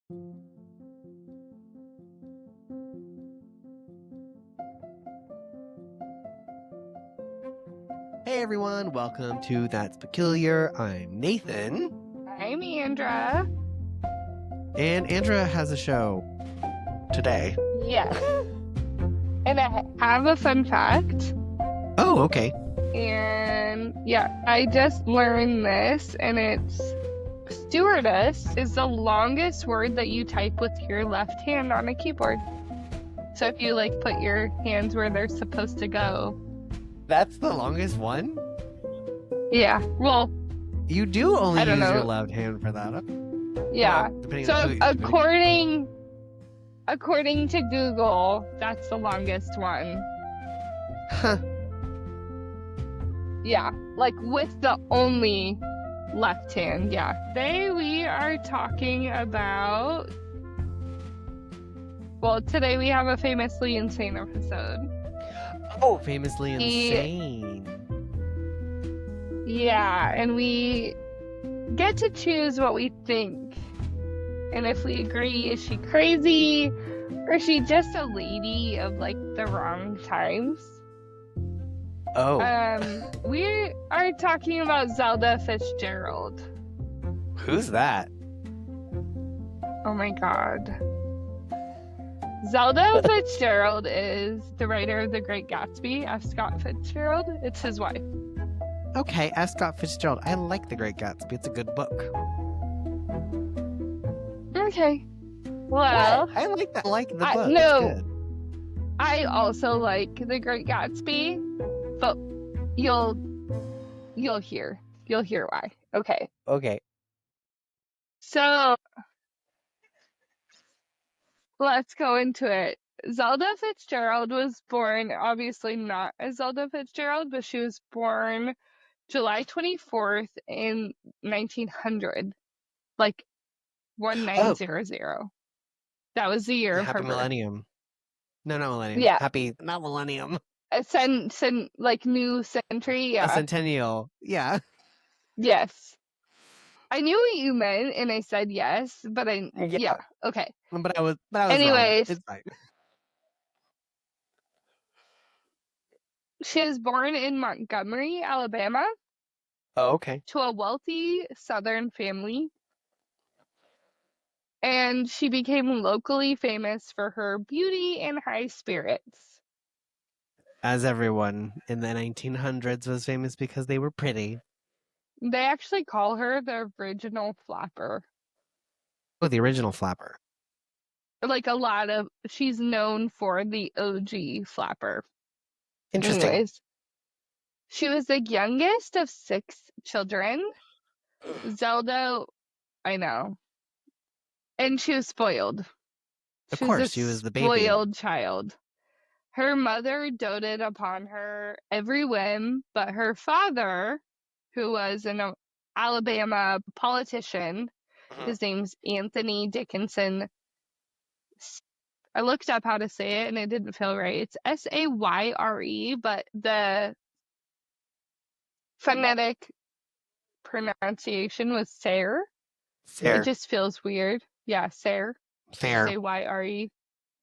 Hey everyone, welcome to That's Peculiar. I'm Nathan. I'm Andra. And Andra has a show today. Yes. And I have a fun fact. Oh, okay. And yeah, I just learned this, and it's stewardess is the longest word that you type with your left hand on a keyboard. So if you like put your hands where they're supposed to go. That's the longest one? Yeah. Well, You do only I don't use know. your left hand for that. Yeah. Well, depending So on according to Google, that's the longest one. Huh. Yeah, like with the only left hand. Yeah. Today we are talking about. Well, today we have a famously insane episode. Oh, famously insane. Yeah, and we get to choose what we think. And if we agree, is she crazy? Or is she just a lady of like the wrong times? Oh. We are talking about Zelda Fitzgerald. Who's that? Oh my god. Zelda Fitzgerald is the writer of The Great Gatsby, F. Scott Fitzgerald. It's his wife. Okay, F. Scott Fitzgerald. I like The Great Gatsby. It's a good book. Okay. Well, I like that. I like the book. No, it's good. I also like The Great Gatsby, but you'll hear why. Okay. Okay. So let's go into it. Zelda Fitzgerald was born, obviously not as Zelda Fitzgerald, but she was born July 24th in 1900, like 1900. That was the year of Happy her birth. Millennium. No, not Millennium. Yeah. Not Millennium. Like new century, yeah. A centennial. Yeah. Yes. I knew what you meant, and I said yes, but yeah, okay. But I was Anyways, wrong. It's fine. She was born in Montgomery, Alabama, Oh, okay. to a wealthy Southern family, and she became locally famous for her beauty and high spirits. As everyone in the 1900s was famous because they were pretty. They actually call her the original flapper. Oh, the original flapper. Like she's known for the OG flapper. Interesting. Anyways, she was the youngest of 6 children. Zelda, I know. And she was spoiled. Of course, she was the baby. Spoiled child. Her mother doted upon her every whim, but her father, who was an Alabama politician, his name's Anthony Dickinson. I looked up how to say it and it didn't feel right. It's Sayre, but the phonetic pronunciation was Sayre. Sayre. It just feels weird. Yeah, Sayre. Sayre. Sayre.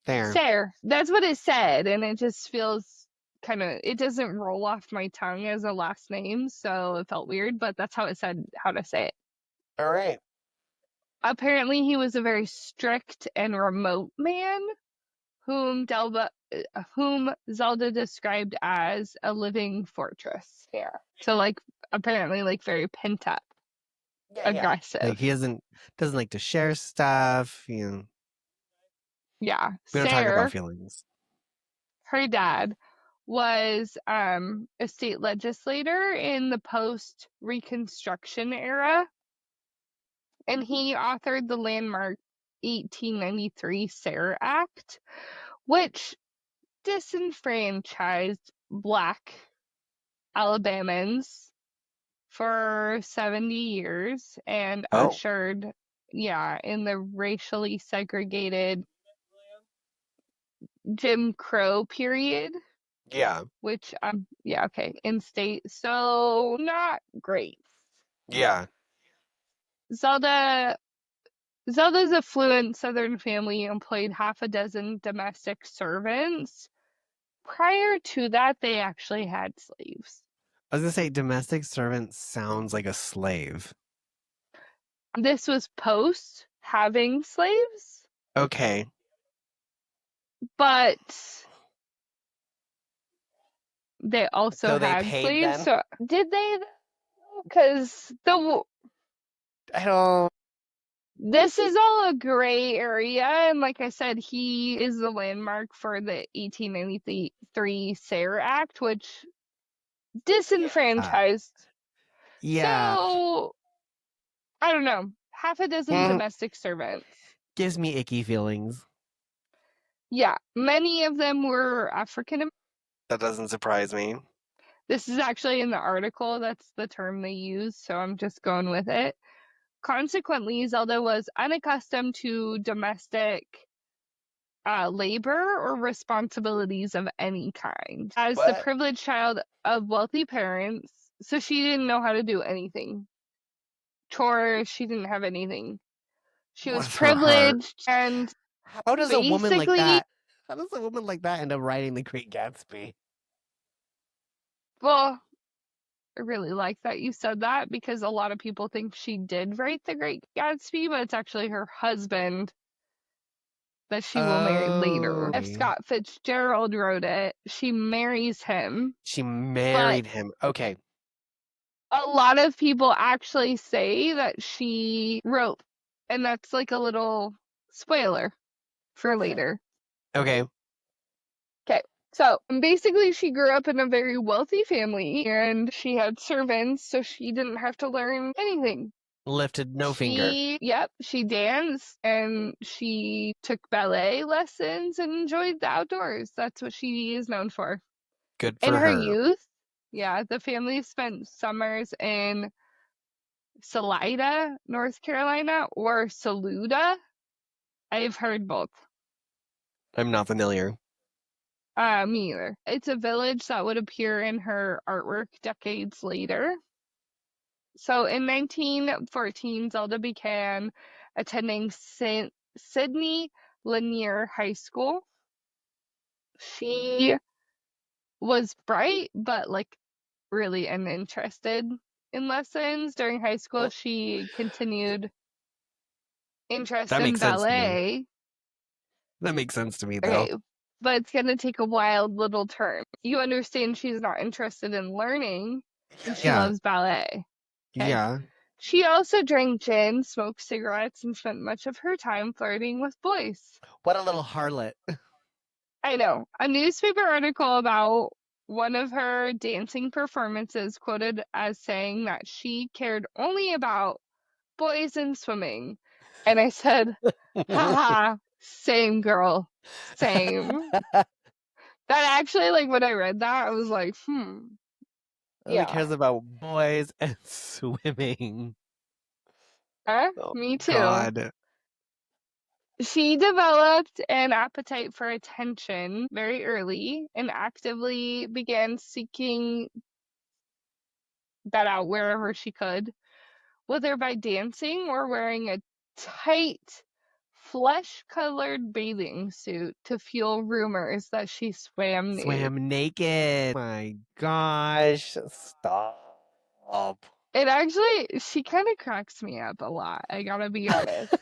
Sayre. Sayre. That's what it said, and it just feels it doesn't roll off my tongue as a last name, so it felt weird, but that's how it said how to say it. All right. Apparently, he was a very strict and remote man whom Zelda described as a living fortress. Yeah. So, apparently, very pent up, aggressive. Like he doesn't like to share stuff. Yeah. We don't talk about feelings. Her dad was a state legislator in the post-Reconstruction era, and he authored the landmark 1893 Sayre Act, which disenfranchised Black Alabamans for 70 years and ushered, in the racially segregated Jim Crow period. Yeah. Which, in state, so not great. Yeah. Zelda Zelda's affluent Southern family employed half a dozen domestic servants. Prior to that, they actually had slaves. I was gonna say domestic servant sounds like a slave. This was post having slaves, Okay. but they also So they had paid slaves. then? So did they? Because I don't. this is all a gray area, and like I said, he is the landmark for the 1893 Sayre Act, which Yeah. disenfranchised. Yeah. So I don't know, half a dozen Mm, domestic servants. gives me icky feelings. Yeah, many of them were African American. That doesn't surprise me. This is actually in the article, that's the term they use, so I'm just going with it. Consequently, Zelda was unaccustomed to domestic labor or responsibilities of any kind. As the What? privileged child of wealthy parents, so she didn't know how to do anything. Chores, she didn't have anything. She was For her. privileged and How does a woman like basically, that? How does a woman like that end up writing The Great Gatsby? well, I really like that you said that because a lot of people think she did write The Great Gatsby, but it's actually her husband that she will marry later. Oh. If Scott Fitzgerald wrote it, she marries him, She but married him. Okay. a lot of people actually say that she wrote, and that's like a little spoiler for later. Okay. Okay. So basically, she grew up in a very wealthy family and she had servants, so she didn't have to learn anything. Lifted no finger. Yep, she danced and she took ballet lessons and enjoyed the outdoors. That's what she is known for. Good In for her her. youth, yeah, the family spent summers in Salida, North Carolina, or Saluda. I've heard both. I'm not familiar. Me either. It's a village that would appear in her artwork decades later. So in 1914, Zelda began attending Sydney Lanier High School. She was bright, but like really uninterested in lessons. During high school, she continued interest That in makes sense to me. ballet. That makes sense to me, though. Okay, but it's going to take a wild little turn. You understand she's not interested in learning and she Yeah. loves ballet. Okay. Yeah. She also drank gin, smoked cigarettes, and spent much of her time flirting with boys. What a little harlot. I know. A newspaper article about one of her dancing performances quoted as saying that she cared only about boys and swimming. And I said, haha, same girl, same. That actually, like, when I read that, I was like, Only yeah. cares about boys and swimming. Huh? Oh, Me too. God. She developed an appetite for attention very early and actively began seeking that out wherever she could, whether by dancing or wearing a tight, flesh colored bathing suit to fuel rumors that she swam nude. Swam naked. My gosh. Stop. It actually, she kind of cracks me up a lot, I gotta be honest.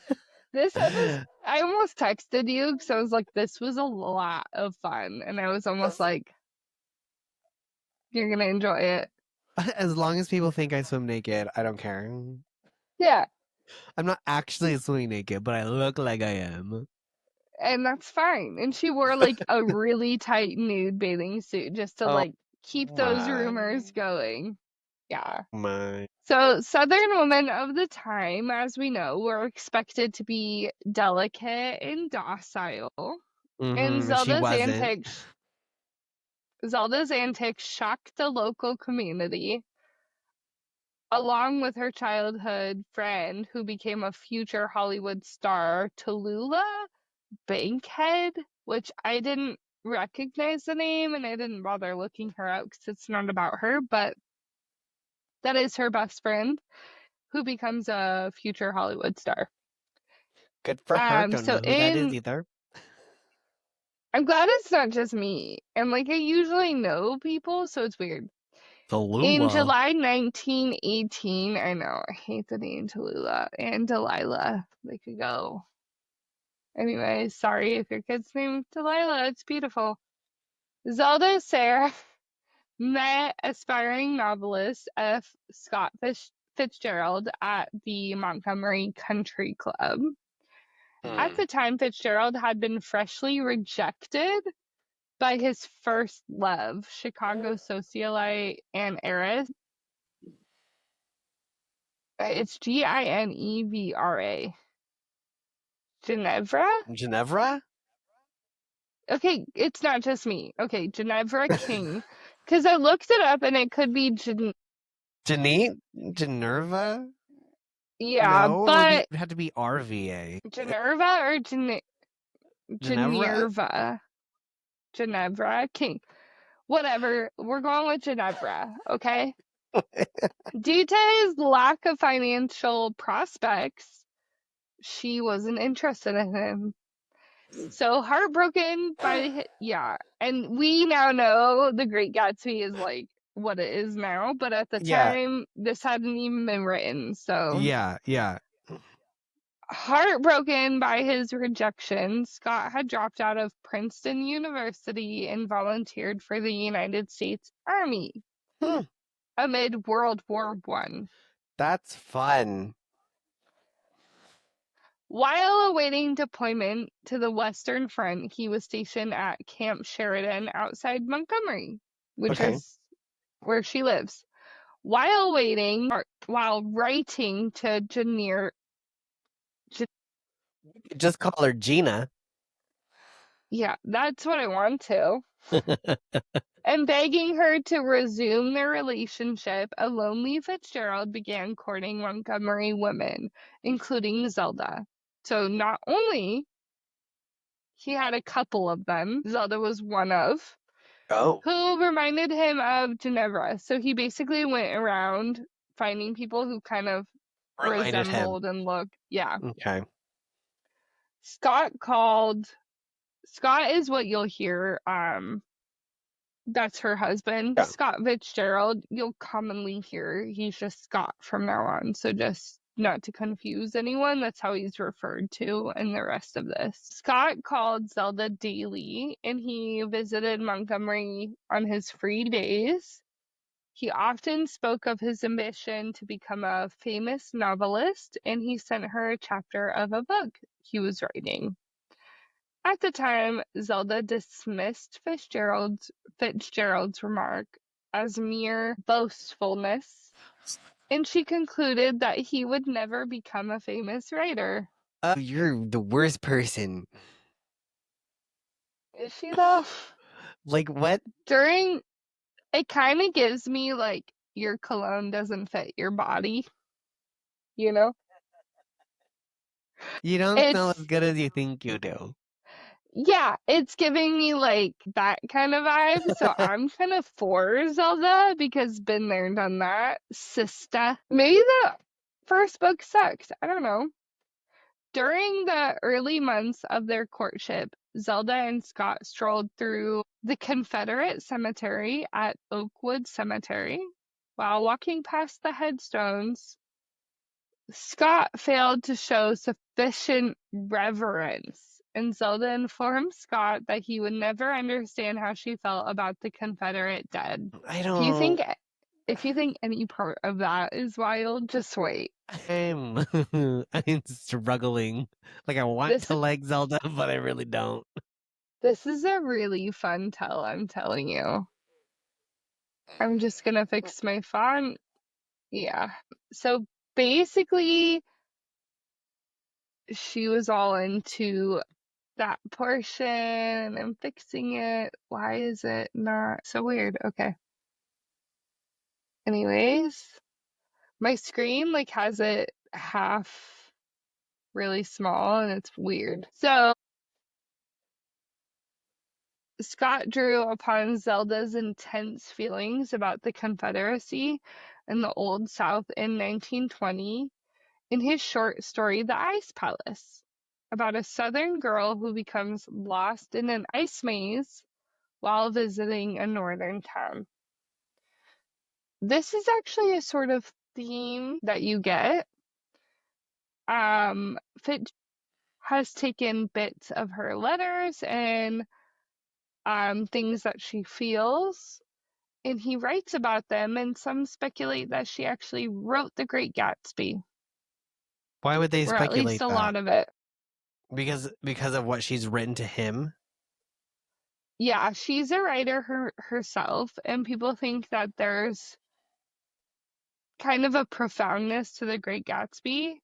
This episode, I almost texted you because I was like, this was a lot of fun. And I was almost like, you're gonna enjoy it. As long as people think I swim naked, I don't care. Yeah, I'm not actually swimming naked, but I look like I am. and that's fine. And she wore like a really tight nude bathing suit just to Oh like keep those my. rumors going. Yeah. My. So, Southern women of the time, as we know, were expected to be delicate and docile. And And she wasn't. Zelda's antics shocked the local community, along with her childhood friend who became a future Hollywood star, Tallulah Bankhead, which I didn't recognize the name and I didn't bother looking her up because it's not about her, but that is her best friend who becomes a future Hollywood star. Good for her. Don't So know who that is in either. I'm glad it's not just me. And like I usually know people, so it's weird. In Tallulah. July 1918, I know, I hate the name Tallulah and Delilah. They could go. Anyway, sorry if your kid's named Delilah. It's beautiful. Zelda Sarah met aspiring novelist F. Scott Fitzgerald at the Montgomery Country Club. At Hmm. the time, Fitzgerald had been freshly rejected by his first love, Chicago socialite and heiress. It's Ginevra. Ginevra? Ginevra? Okay, it's not just me. Okay, Ginevra King. Because I looked it up and it could be Janine? Generva? yeah, No, but it had to be RVA. Generva or Ginevra? Geneva? Ginevra King. Whatever, we're going with Ginevra, okay? Due to his lack of financial prospects, she wasn't interested in him. So heartbroken by yeah, and we now know the Great Gatsby is like what it is now, but at the Yeah, time this hadn't even been written. So yeah. heartbroken by his rejection, Scott had dropped out of Princeton University and volunteered for the United States Army Hmm, amid World War One. that's fun. While awaiting deployment to the Western Front, he was stationed at Camp Sheridan outside Montgomery, which Okay. is where she lives. While waiting, while writing to Just call her Gina. yeah, that's what I want to, and begging her to resume their relationship, a lonely Fitzgerald began courting Montgomery women, including Zelda. So not only he had a couple of them, Zelda was one of, Oh, who reminded him of Ginevra. So he basically went around finding people who kind of reminded him. resembled and looked. Yeah. Okay. Scott called Scott is what you'll hear. That's her husband. Yeah. Scott Fitzgerald, you'll commonly hear he's just Scott from now on. So just not to confuse anyone, that's how he's referred to in the rest of this. Scott called Zelda daily and he visited Montgomery on his free days. He often spoke of his ambition to become a famous novelist, and he sent her a chapter of a book he was writing. At the time, Zelda dismissed Fitzgerald's remark as mere boastfulness, and she concluded that he would never become a famous writer. You're the worst person. Is she though? Like, what? During it kind of gives me like your cologne doesn't fit your body, you know? You don't smell as It's good as you think you do. yeah, it's giving me like that kind of vibe. So I'm kind of for Zelda because been there, done that. Sister. Maybe the first book sucked. I don't know. During the early months of their courtship, Zelda and Scott strolled through the Confederate cemetery at Oakwood Cemetery. While walking past the headstones, Scott failed to show sufficient reverence, and Zelda informed Scott that he would never understand how she felt about the Confederate dead. I If you think don't. if you think any part of that is wild, just wait. I'm I'm struggling. Like I want This to like Zelda, but I really don't. this is a really fun tell, I'm telling you. I'm just gonna fix my font. Yeah. So basically, she was all into that portion and I'm fixing it. Why is it not so weird? Okay. Anyways, my screen like has it half really small and it's weird. So Scott drew upon Zelda's intense feelings about the Confederacy and the Old South in 1920 in his short story The Ice Palace. about a southern girl who becomes lost in an ice maze while visiting a northern town. This is actually a sort of theme that you get. Fitch has taken bits of her letters and things that she feels, and he writes about them, and some speculate that she actually wrote The Great Gatsby, Why would they or at least speculate a that? lot of it. Because of what she's written to him? Yeah, she's a writer herself, and people think that there's kind of a profoundness to The Great Gatsby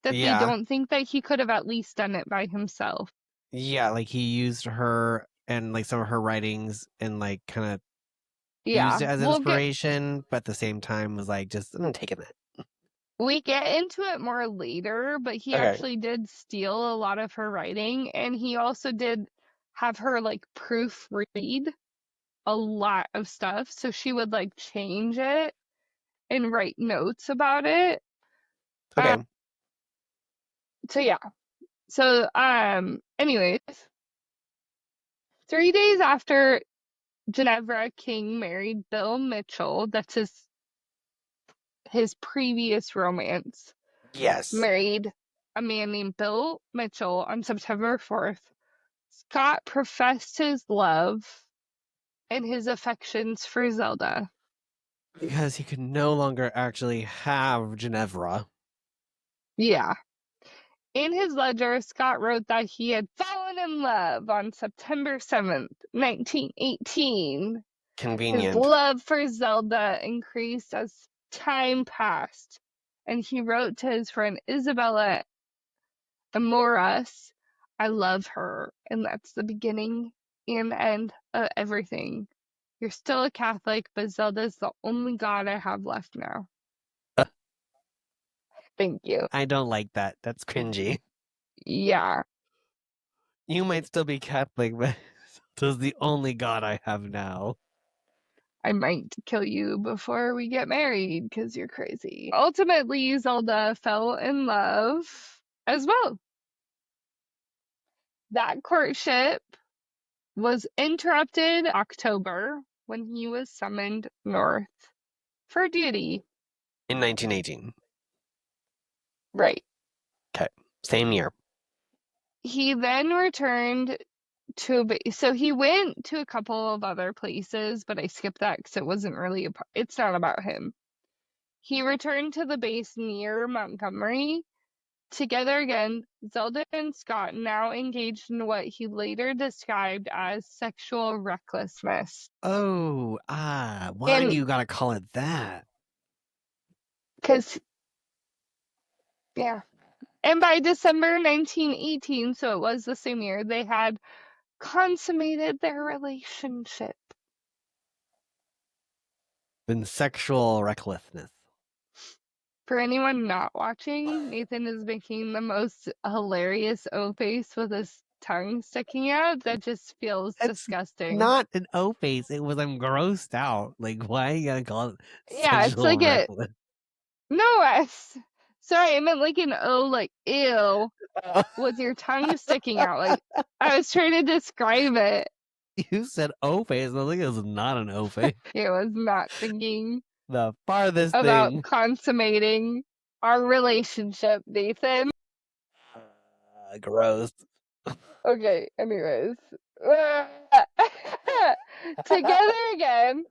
that they Yeah. don't think that he could have at least done it by himself. Yeah, like he used her and like some of her writings and like kind of used Yeah, it as inspiration, but at the same time was like just I'm taking it. we get into it more later, but he Okay. actually did steal a lot of her writing, and he also did have her like proofread a lot of stuff, so she would like change it and write notes about it. Uh, Okay. so yeah. So anyways, 3 days after Ginevra King married Bill Mitchell, that's his previous romance, Yes. married a man named Bill Mitchell on September 4th. Scott professed his love and his affections for Zelda. Because he could no longer actually have Ginevra. Yeah. In his ledger, Scott wrote that he had fallen in love on September 7th, 1918. His Convenient. love for Zelda increased as time passed, and he wrote to his friend Isabella Amoras, I love her, and that's the beginning and end of everything. You're still a Catholic, but Zelda's the only god I have left now. Thank you. I don't like that. That's cringy. Yeah, You might still be Catholic, but this is the only God I have now. I might kill you before we get married because you're crazy. Ultimately, Zelda fell in love as well. That courtship was interrupted October when he was summoned north for duty. In 1918. Right. Okay. Same year. He then returned so he went to a couple of other places, but I skipped that because it wasn't really it's not about him. He returned to the base near Montgomery. Together again, Zelda and Scott now engaged in what he later described as sexual recklessness. Oh, why do And you gotta call it that? because, yeah. And by December 1918, so it was the same year, they had consummated their relationship. Been sexual recklessness. For anyone not watching, Nathan is making the most hilarious O face with his tongue sticking out that just feels It's disgusting. not an O face. It was I'm grossed out. Like, why you gotta call it Yeah, it's sexual like a reckless? no, sorry, I meant like an O, like ew, with your tongue sticking out. Like I was trying to describe it. You said O face. I was like, it was not an O face. It was not thinking The farthest about thing. consummating our relationship, Nathan. Gross. Okay, anyways. Together again.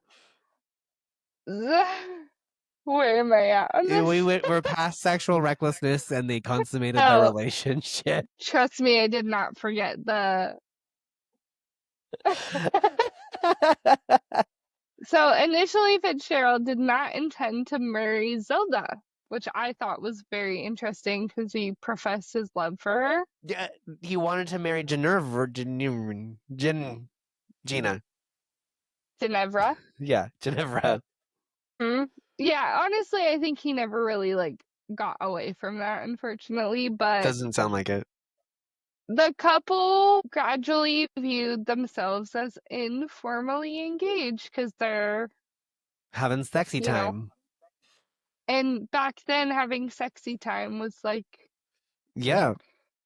Where am I at on this? We're past sexual recklessness and they consummated their Oh, relationship. trust me, I did not forget the. So initially, Fitzgerald did not intend to marry Zelda, which I thought was very interesting because he professed his love for her. Yeah, he wanted to marry Gina. Ginevra. Yeah, Ginevra. Hmm? Yeah, honestly, I think he never really like got away from that, unfortunately. But Doesn't sound like it. the couple gradually viewed themselves as informally engaged because they're, Having sexy you know, time. and back then having sexy time was like Yeah.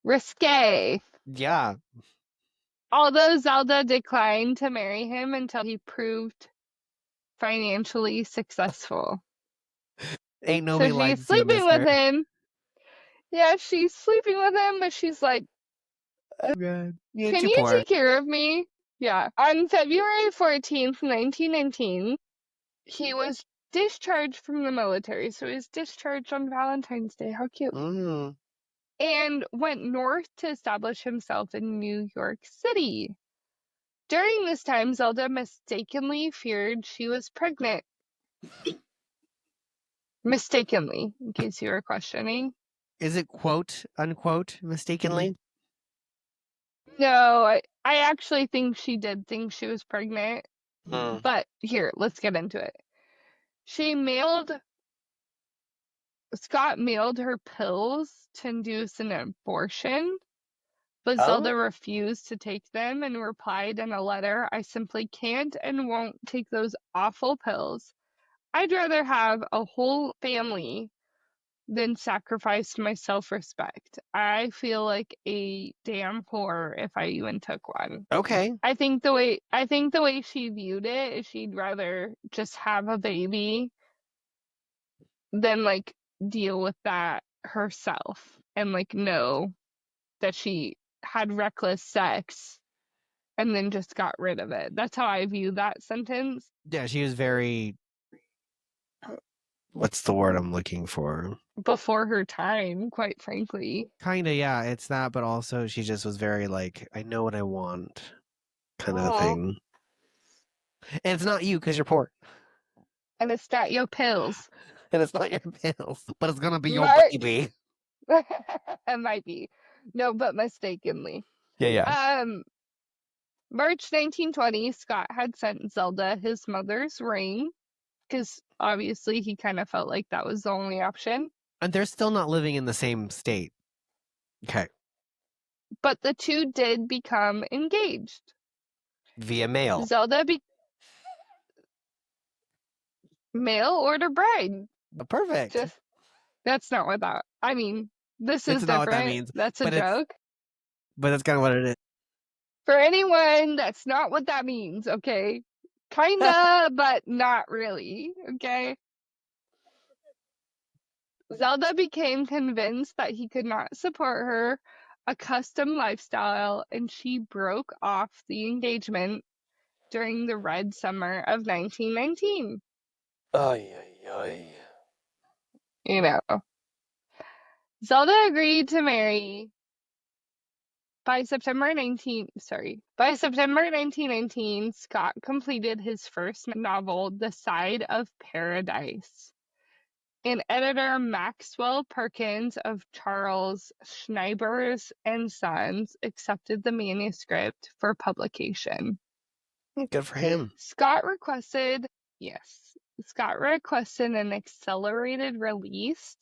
Risque. Yeah. Although Zelda declined to marry him until he proved financially successful. Ain't So nobody she's likes you, sleeping with mister. him. Yeah, she's sleeping with him, but she's like, Oh, God. You ain't can too you poor. take care of me? Yeah. On February 14th, 1919, he was discharged from the military. So he was discharged on Valentine's Day. How cute. Mm. And went north to establish himself in New York City. During this time, Zelda mistakenly feared she was pregnant. Mistakenly, in case you were questioning. Is it quote unquote mistakenly? No, I actually think she did think she was pregnant. Mm. But here, let's get into it. Scott mailed her pills to induce an abortion, but Oh, Zelda refused to take them and replied in a letter, I simply can't and won't take those awful pills. I'd rather have a whole family than sacrifice my self-respect. I feel like a damn whore if I even took one. okay. I think the way she viewed it is she'd rather just have a baby than like deal with that herself and like know that she had reckless sex and then just got rid of it. That's how I view that sentence. Yeah, she was very. What's the word I'm looking for? Before her time, quite frankly. Kinda, yeah. It's that, but also she just was very like, I know what I want, kind of a Oh. thing. And it's not you because you're poor, And it's not your pills. and it's not your pills, but it's gonna be your Mark. baby. It might be. No, but mistakenly. Yeah, yeah. March 1920, Scott had sent Zelda his mother's ring because obviously he kind of felt like that was the only option. And they're still not living in the same state. Okay, But the two did become engaged. via mail. Zelda be mail order bride. Perfect. Just that's not what that. I mean, this That's is not what that different. means, That's a but it's joke. but that's kind of what it For anyone, that's not what that means, okay? Kinda, but not really, okay? Zelda became convinced that he could not support her accustomed lifestyle, and she broke off the engagement during the Red Summer of 1919. Ay, ay, ay. You know, Zelda agreed to marry by September 1919, Scott completed his first novel, The Side of Paradise. And editor Maxwell Perkins of Charles Schneibers and Sons accepted the manuscript for publication. Good for him. Scott requested an accelerated release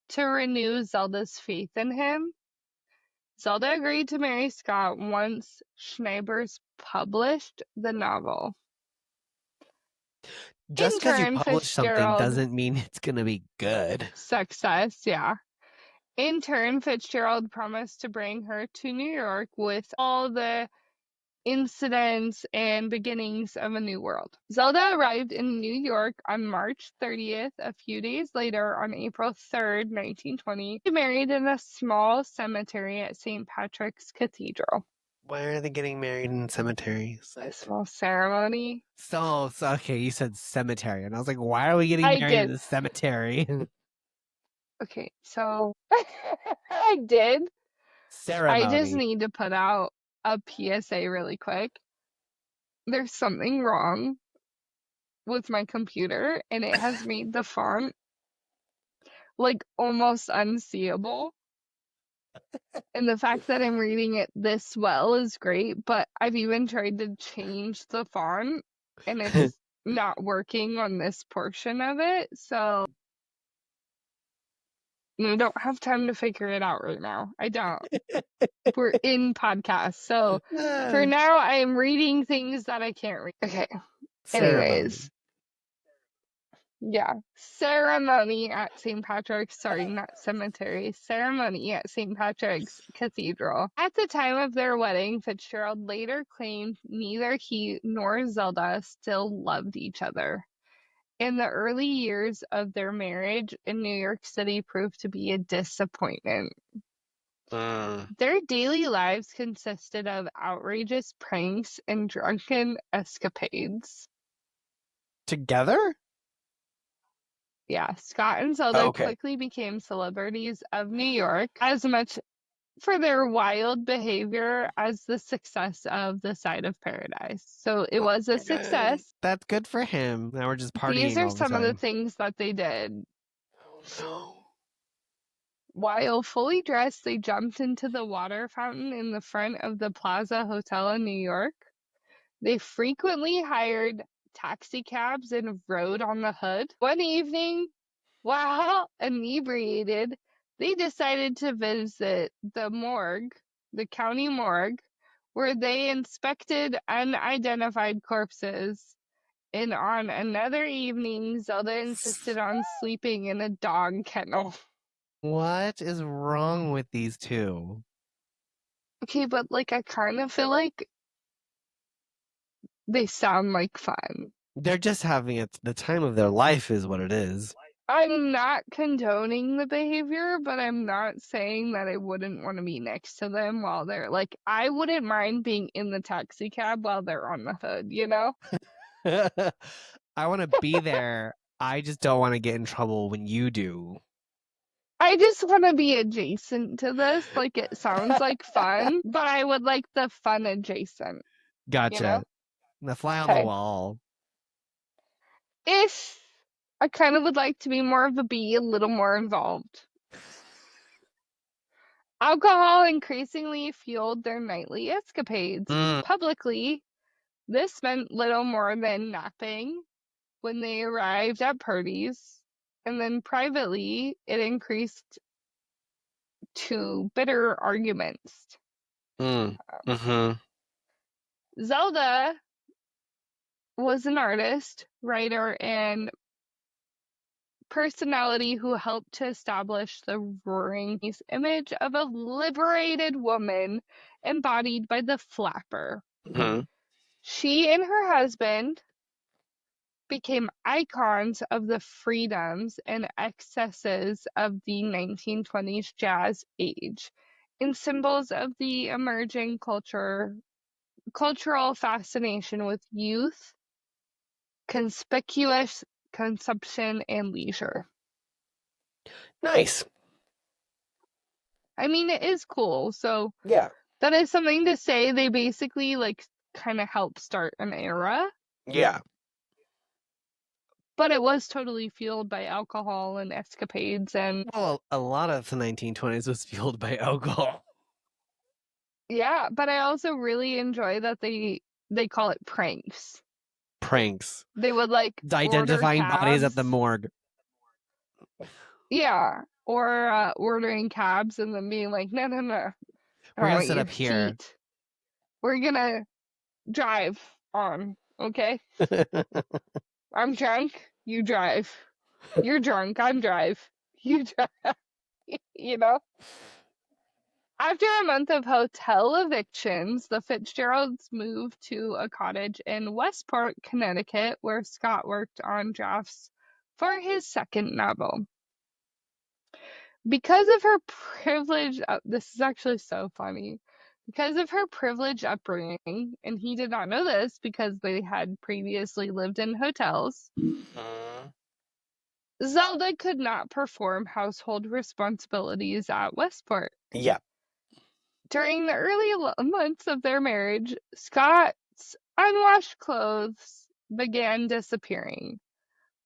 to renew Zelda's faith in him. Zelda agreed to marry Scott once Schneibers published the novel. Just In because you turn, publish something Fitzgerald doesn't mean it's gonna be good. success, yeah. In turn, Fitzgerald promised to bring her to New York with all the incidents and beginnings of a new world. Zelda arrived in New York on March 30th. A few days later, on April 3rd, 1920, she married in a small cemetery at St. Patrick's Cathedral. Why are they getting married in cemeteries? A small ceremony. So okay, you said cemetery, and I was like, why are we getting I married in did. a cemetery? Okay, so I did. I just Ceremony. need to put out a PSA really quick. There's something wrong with my computer and it has made the font like almost unseeable. And the fact that I'm reading it this well is great, but I've even tried to change the font and it's not working on this portion of it. So I don't have time to figure it out right now. I don't. We're in podcast. So for now, I am reading things that I can't read. Okay. Ceremony. Anyways, Yeah. Ceremony at St. Patrick's, sorry, not cemetery, ceremony at St. Patrick's Cathedral. At the time of their wedding, Fitzgerald later claimed neither he nor Zelda still loved each other. In the early years of their marriage in New York City proved to be a disappointment. Mm. Their daily lives consisted of outrageous pranks and drunken escapades. Together? Yeah, Scott and Zelda Okay. quickly became celebrities of New York as much for their wild behavior as the success of The Side of Paradise. So it was a Okay. success. That's good for him. Now we're just These partying are all the some of the time. things that they did. No. While fully dressed, they jumped into the water fountain in the front of the Plaza Hotel in New York. They frequently hired taxi cabs and rode on the hood. One evening, while inebriated, they decided to visit the morgue, the county morgue, where they inspected unidentified corpses. And on another evening, Zelda insisted on sleeping in a dog kennel. What is wrong with these two? Okay, but like I kind of feel like they sound like fun. They're just having the time of their life, is what it is. I'm not condoning the behavior, but I'm not saying that I wouldn't want to be next to them while they're like, I wouldn't mind being in the taxi cab while they're on the hood, you know? I want to be there. I just don't want to get in trouble when you do. I just want to be adjacent to this. Like, it sounds like fun, but I would like the fun adjacent, you know? Gotcha. The fly on the Okay. wall. If I kind of would like to be more of a bee, a little more involved. Alcohol increasingly fueled their nightly escapades. Mm, Publicly, this meant little more than napping when they arrived at parties, and then privately, it increased to bitter arguments. mm-hmm. Zelda was an artist, writer, and personality who helped to establish the roaring image of a liberated woman embodied by the flapper. Mm-hmm. She and her husband became icons of the freedoms and excesses of the 1920s jazz age and symbols of the emerging cultural fascination with youth, conspicuous consumption, and leisure. Nice. I mean, it is cool. So Yeah. that is something to say. They basically like kind of helped start an era, Yeah. but it was totally fueled by alcohol and escapades and Well, a lot of the 1920s was fueled by alcohol. yeah, but I also really enjoy that they call it pranks. Pranks. They would like order Identifying bodies at the cabs. morgue. Yeah, or ordering cabs and then being like, no, no, no, I We're don't gonna want sit your up here. seat. We're gonna drive on, okay? I'm drunk, you drive. You're drunk, I'm drive. You drive, you know? After a month of hotel evictions, the Fitzgeralds moved to a cottage in Westport, Connecticut, where Scott worked on drafts for his second novel. Because of her privileged, this is actually so funny. Because of her privileged upbringing, and he did not know this because they had previously lived in hotels, Mm, Zelda could not perform household responsibilities at Westport. yeah. During the early months of their marriage, Scott's unwashed clothes began disappearing.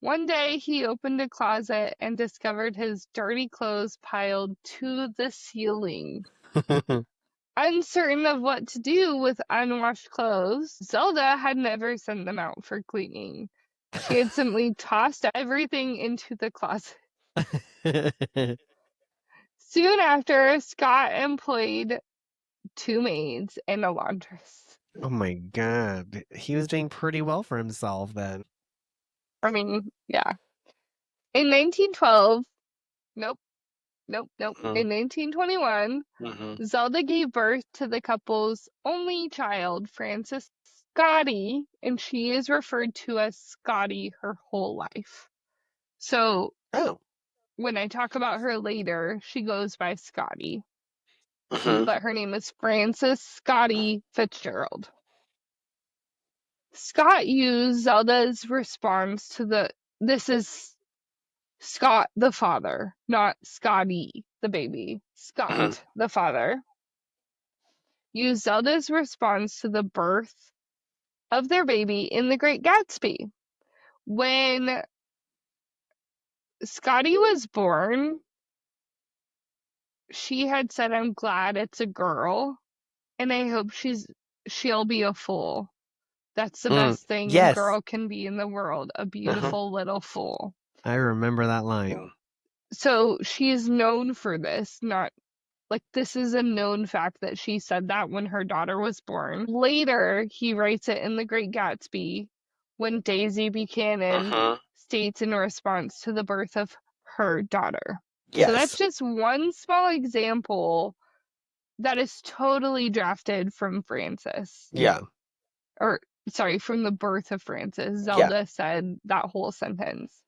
One day he opened a closet and discovered his dirty clothes piled to the ceiling. Uncertain of what to do with unwashed clothes, Zelda had never sent them out for cleaning. She had simply tossed everything into the closet. Soon after, Scott employed two maids and a laundress. Oh my god. He was doing pretty well for himself then. I mean, yeah. In 1912, nope, nope, nope. Mhm. In 1921, Mhm. Zelda gave birth to the couple's only child, Frances Scotty, and she is referred to as Scotty her whole life. So Oh. when I talk about her later, she goes by Scotty, Mhm. but her name is Frances Scotty Fitzgerald. Scott used Zelda's response to this is Scott the father, not Scotty the baby. Mhm. Scott the father used Zelda's response to the birth of their baby in The Great Gatsby. When Scotty was born, she had said, "I'm glad it's a girl, and I hope she'll be a fool. That's the Mm. best thing a Yes. girl can be in the world, a Uh-huh. beautiful little fool." I remember that line. So she is known for this, not like this is a known fact that she said that when her daughter was born. Later, he writes it in The Great Gatsby when Daisy Buchanan Mhm. states in response to the birth of her daughter. So that's Yes. just one small example that is totally drafted from Frances. Yeah. Or, sorry, from the birth of Frances. Yeah. Zelda said that whole sentence.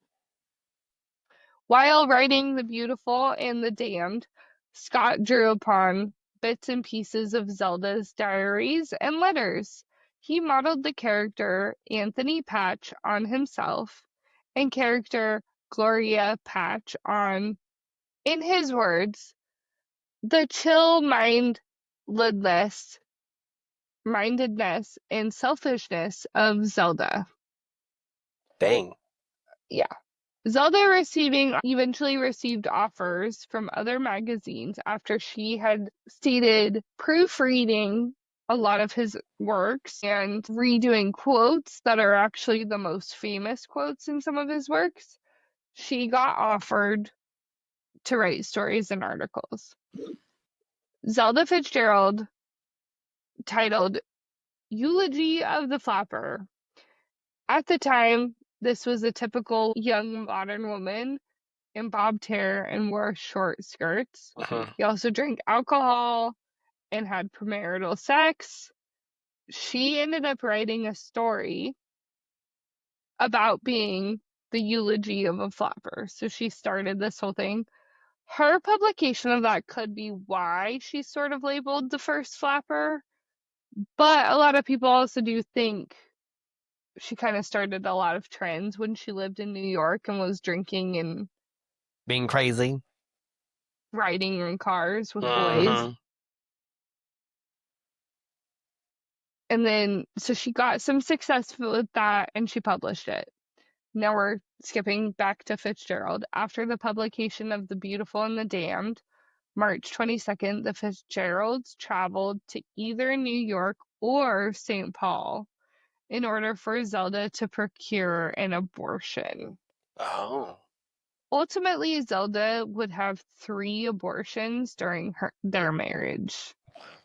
While writing The Beautiful and the Damned, Scott drew upon bits and pieces of Zelda's diaries and letters. He modeled the character Anthony Patch on himself and character Gloria Patch on, in his words, the chill mindedness and selfishness of Zelda. Dang. Yeah. Zelda eventually received offers from other magazines after she had stated proofreading a lot of his works and redoing quotes that are actually the most famous quotes in some of his works. She got offered to write stories and articles. Zelda Fitzgerald, titled Eulogy of the Flapper. At the time, this was a typical young modern woman in bobbed hair and wore short skirts. Mhm. He also drank alcohol and had premarital sex. She ended up writing a story about being the eulogy of a flapper. So she started this whole thing. Her publication of that could be why she's sort of labeled the first flapper, but a lot of people also do think she kind of started a lot of trends when she lived in New York and was drinking and Being crazy. riding in cars with boys. Mhm. And then, so she got some success with that and she published it. Now we're skipping back to Fitzgerald. After the publication of The Beautiful and the Damned, March 22nd, the Fitzgeralds traveled to either New York or St. Paul in order for Zelda to procure an abortion. Oh. Ultimately, Zelda would have 3 abortions during their marriage,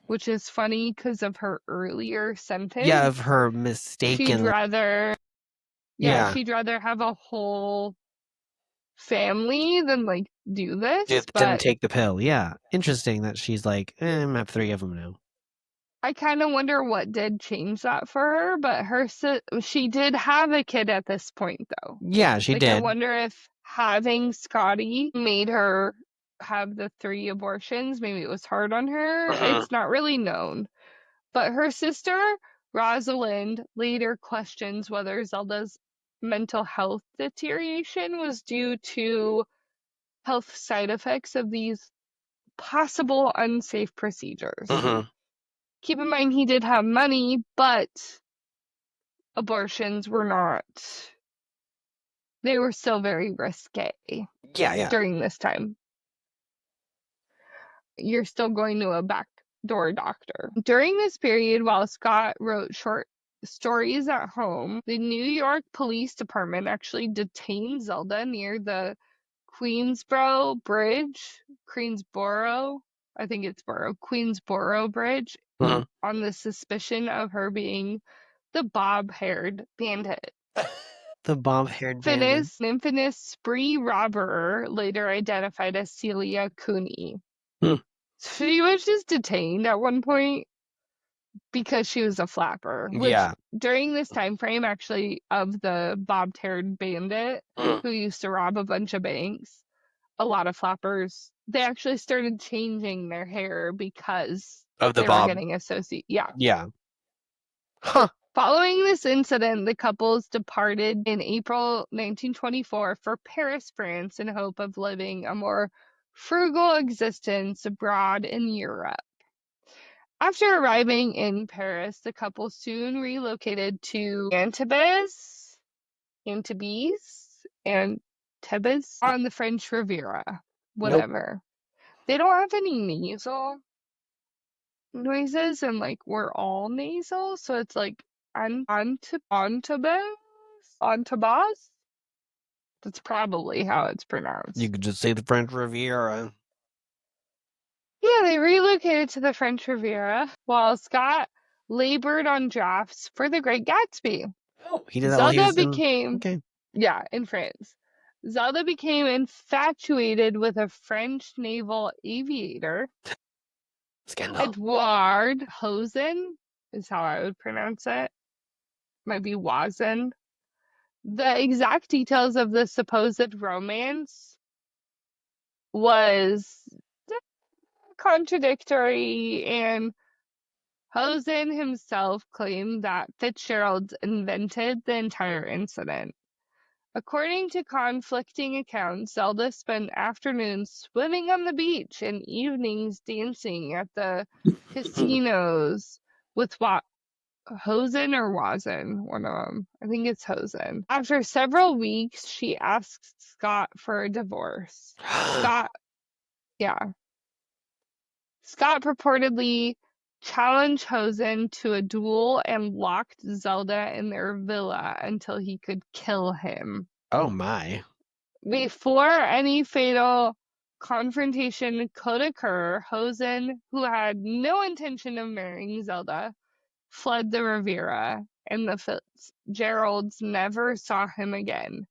which is funny because of her earlier Yeah, of sentence. her She'd mistaken. rather, yeah, Yeah. she'd rather have a whole family than like do this. Didn't But take the pill. Yeah. Interesting that she's like, I'm have 3 of them now. I kind of wonder what did change that for her. But she did have a kid at this point, though. Yeah, she Like, I did. wonder if having Scotty made her have the 3 abortions. Maybe it was hard on her. Mhm. It's not really known. But her sister, Rosalind, later questions whether Zelda's mental health deterioration was due to health side effects of these possible unsafe procedures. Mhm. Keep in mind, he did have money, but abortions were not, they were still very risque Yeah, yeah. during this time. You're still going to a backdoor doctor. During this period, while Scott wrote short stories at home, the New York Police Department actually detained Zelda near the Queensboro Bridge, Queensboro, I think it's Borough, Queensboro Bridge, Mhm. on the suspicion of her being the bob haired bandit. The bob-haired bandit. Infamous spree robber, later identified as Celia Cooney. Hmm. She was just detained at one point because she was a flapper, which Yeah. during this time frame actually of the bob-haired bandit who used to rob a bunch of banks, a lot of flappers, they actually started changing their hair because Of the they were bob. getting associated. Yeah. Yeah. Huh. Following this incident, the couples departed in April 1924 for Paris, France, in hope of living a more frugal existence abroad in Europe. After arriving in Paris, the couple soon relocated to Antibes on the French Riviera. Nope. Whatever. They don't have any nasal noises, and like we're all nasal, so it's like Antibes. That's probably how it's pronounced. You could just say the French Riviera. Yeah, they relocated to the French Riviera while Scott labored on drafts for The Great Gatsby. Oh, he did that while he Zelda was in. became, Okay. yeah, in France. Zelda became infatuated with a French naval aviator, Scandal. Edouard Hosen, is how I would pronounce it. Might be Wazen. The exact details of the supposed romance was contradictory, and Hosen himself claimed that Fitzgerald invented the entire incident. According to conflicting accounts, Zelda spent afternoons swimming on the beach and evenings dancing at the casinos with Hosen or Wazen, one of them. I think it's Hosen. After several weeks, she asked Scott for a divorce. Yeah. Scott purportedly challenged Hosen to a duel and locked Zelda in their villa until he could kill him. Oh my. Before any fatal confrontation could occur, Hosen, who had no intention of marrying Zelda, fled the Riviera, and the Fitzgeralds never saw him again.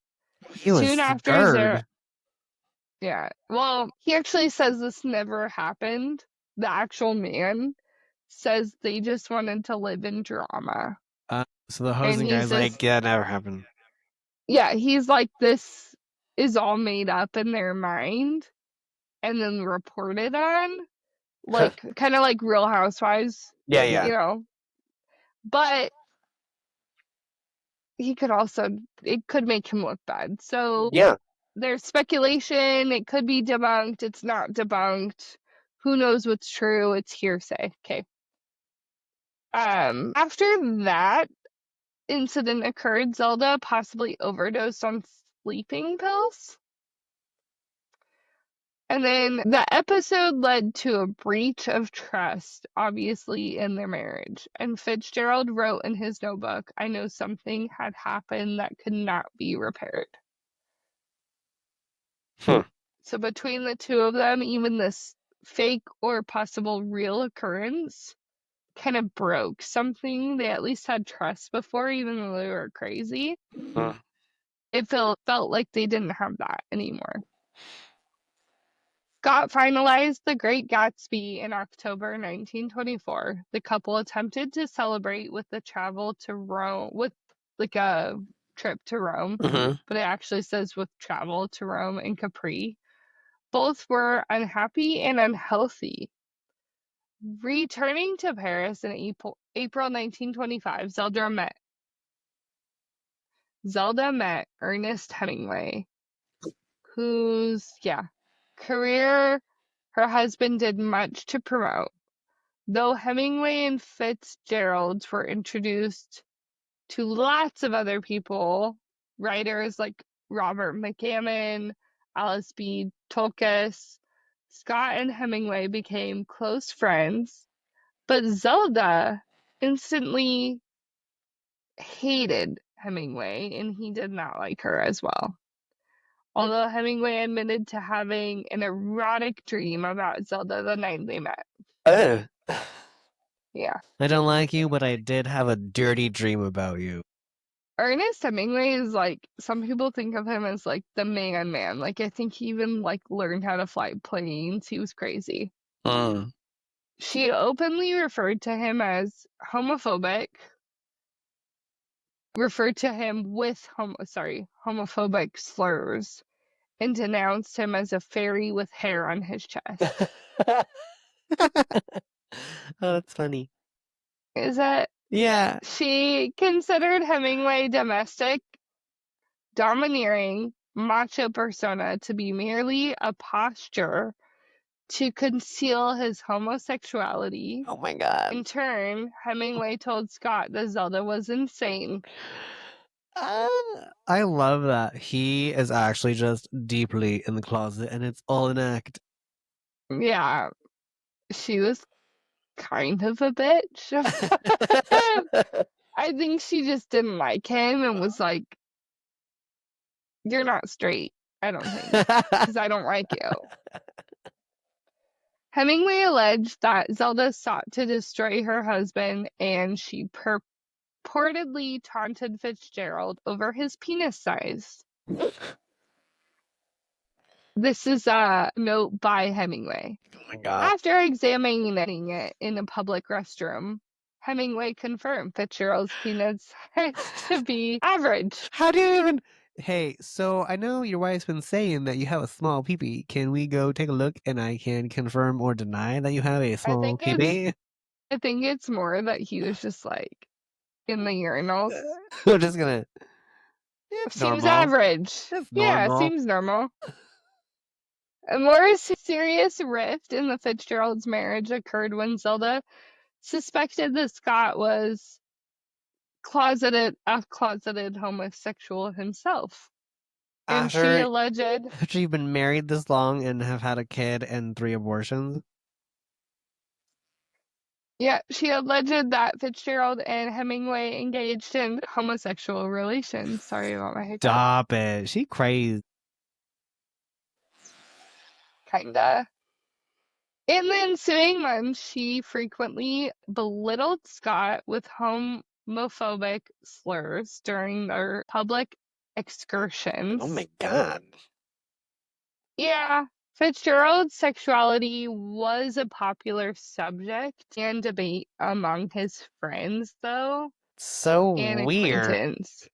He was Soon after scared. yeah, well, he actually says this never happened. The actual man says they just wanted to live in drama. So the And hosing guy's like, yeah, never happened. yeah, he's like, this is all made up in their mind and then reported on, like, kind of like Real Housewives, Yeah, you yeah. know. But he could also, it could make him look bad. So Yeah. there's speculation. It could be debunked. It's not debunked. Who knows what's true? It's hearsay. Okay. After that incident occurred, Zelda possibly overdosed on sleeping pills. And then the episode led to a breach of trust, obviously, in their marriage. And Fitzgerald wrote in his notebook, I know something had happened that could not be repaired. So between the two of them, even this fake or possible real occurrence kind of broke something they at least had trust before, even though they were crazy. It felt like they didn't have that anymore. Scott finalized The Great Gatsby in October 1924. The couple attempted to celebrate with the travel to Rome, with like a trip to Rome, but it actually says with travel to Rome and Capri. Both were unhappy and unhealthy. Returning to Paris in April 1925, Zelda met Ernest Hemingway, whose career her husband did much to promote. Though Hemingway and Fitzgerald were introduced to lots of other people, writers like Robert McCammon, Alice B. Tolkien, Scott and Hemingway became close friends, but Zelda instantly hated Hemingway, and he did not like her as well. Although Hemingway admitted to having an erotic dream about Zelda the night they met. Yeah. I don't like you, but I did have a dirty dream about you. Ernest Hemingway is like, some people think of him as like the man. Like, I think he even like learned how to fly planes. He was crazy. Mm. She openly referred to him as homophobic, referred to him with homophobic slurs, and denounced him as a fairy with hair on his chest. Oh, that's funny. Is that Yeah. she considered Hemingway domestic, domineering, macho persona to be merely a posture to conceal his homosexuality. Oh my God. In turn, Hemingway told Scott that Zelda was insane. I love that he is actually just deeply in the closet and it's all an act. Yeah, she was kind of a bitch. I think she just didn't like him and was like, "You're not straight, I don't think, because I don't like you." Hemingway alleged that Zelda sought to destroy her husband and she purportedly taunted Fitzgerald over his penis size. This is a note by Hemingway. Oh my God. After examining it in a public restroom, Hemingway confirmed Fitzgerald's penis size to be average. How do you even? Hey, so I know your wife's been saying that you have a small peepee. Can we go take a look and I can confirm or deny that you have a I small think it's peepee? I think it's more that he was just like in the urinals. We're just gonna. It's Seems normal. average. It's Yeah, normal. seems normal. A more serious rift in the Fitzgerald's marriage occurred when Zelda suspected that Scott was a closeted homosexual himself. And she After alleged, after you've been married this long and have had a kid and 3 abortions. yeah, she alleged that Fitzgerald and Hemingway engaged in homosexual relations. Sorry about my hiccup. Stop it. She crazy. Kinda. In the ensuing months, she frequently belittled Scott with homophobic slurs during their public Oh my excursions. God. Yeah, Fitzgerald's sexuality was a popular subject and debate among his friends, though, So and weird. acquaintance.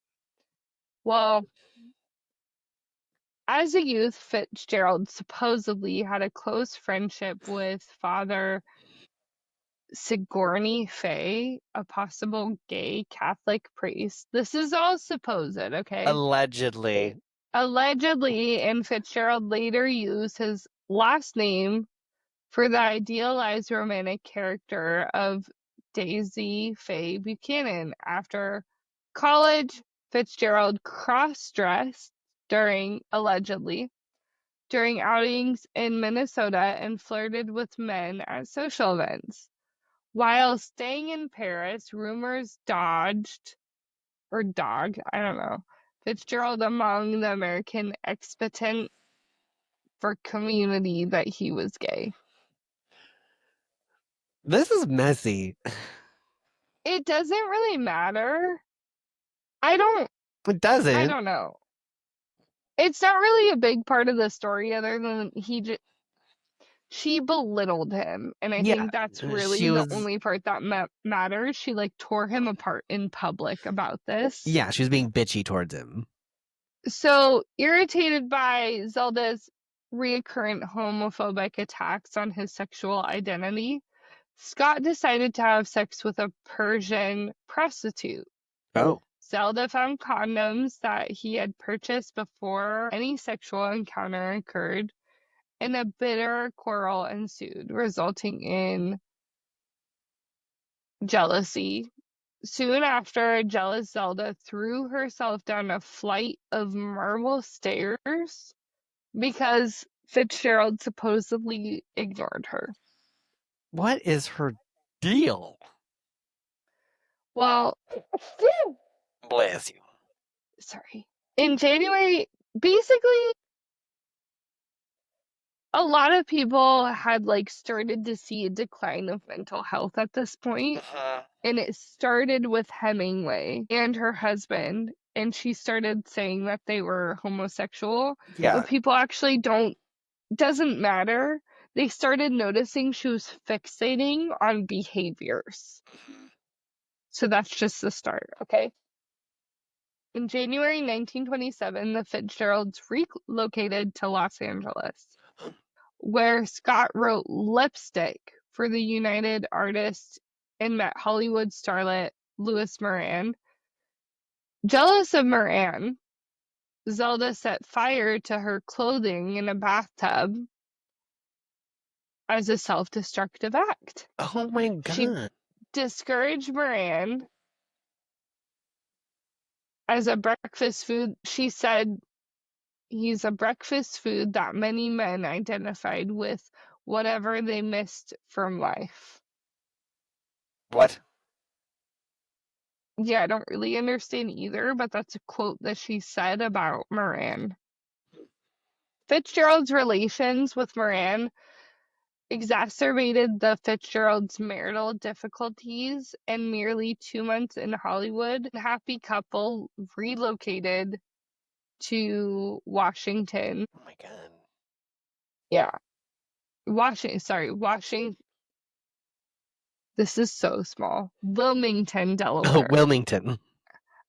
Well, as a youth, Fitzgerald supposedly had a close friendship with Father Sigourney Fay, a possible gay Catholic priest. This is all supposed, okay? Allegedly. Allegedly, and Fitzgerald later used his last name for the idealized romantic character of Daisy Faye Buchanan. After college, Fitzgerald cross-dressed allegedly, during outings in Minnesota and flirted with men at social events. While staying in Paris, rumors dogged, I don't know, Fitzgerald among the American expatriate for community that he was gay. This is messy. It doesn't really matter. I don't It I doesn't. don't know. It's not really a big part of the story other than she belittled him, and I Yeah, think that's really she the was. only part that matters. She like tore him apart in public about this. Yeah, she was being bitchy towards him. So, irritated by Zelda's recurrent homophobic attacks on his sexual identity, Scott decided to have sex with a Persian prostitute. Oh. Zelda found condoms that he had purchased before any sexual encounter occurred, and a bitter quarrel ensued, resulting in jealousy. Soon after, a jealous Zelda threw herself down a flight of marble stairs because Fitzgerald supposedly ignored her. What is her deal? Well, Bless you. sorry. In January, basically, a lot of people had like started to see a decline of mental health at this point, and it started with Hemingway and her husband, and she started saying that they were homosexual, Yeah. but people actually don't, doesn't matter. They started noticing she was fixating on behaviors. So that's just the start, okay? In January 1927, the Fitzgeralds relocated to Los Angeles, where Scott wrote Lipstick for the United Artists and met Hollywood starlet Louis Moran. Jealous of Moran, Zelda set fire to her clothing in a bathtub as a self-destructive act. Oh my She God. discouraged Moran as a breakfast food. She said he's a breakfast food that many men identified with whatever they missed from life. What? Yeah, I don't really understand either, but that's a quote that she said about Moran. Fitzgerald's relations with Moran exacerbated the Fitzgeralds' marital difficulties, and merely 2 months in Hollywood, the happy couple relocated to Washington. Oh my God. Yeah, Washington. This is so small. Wilmington, Oh, Delaware. Wilmington.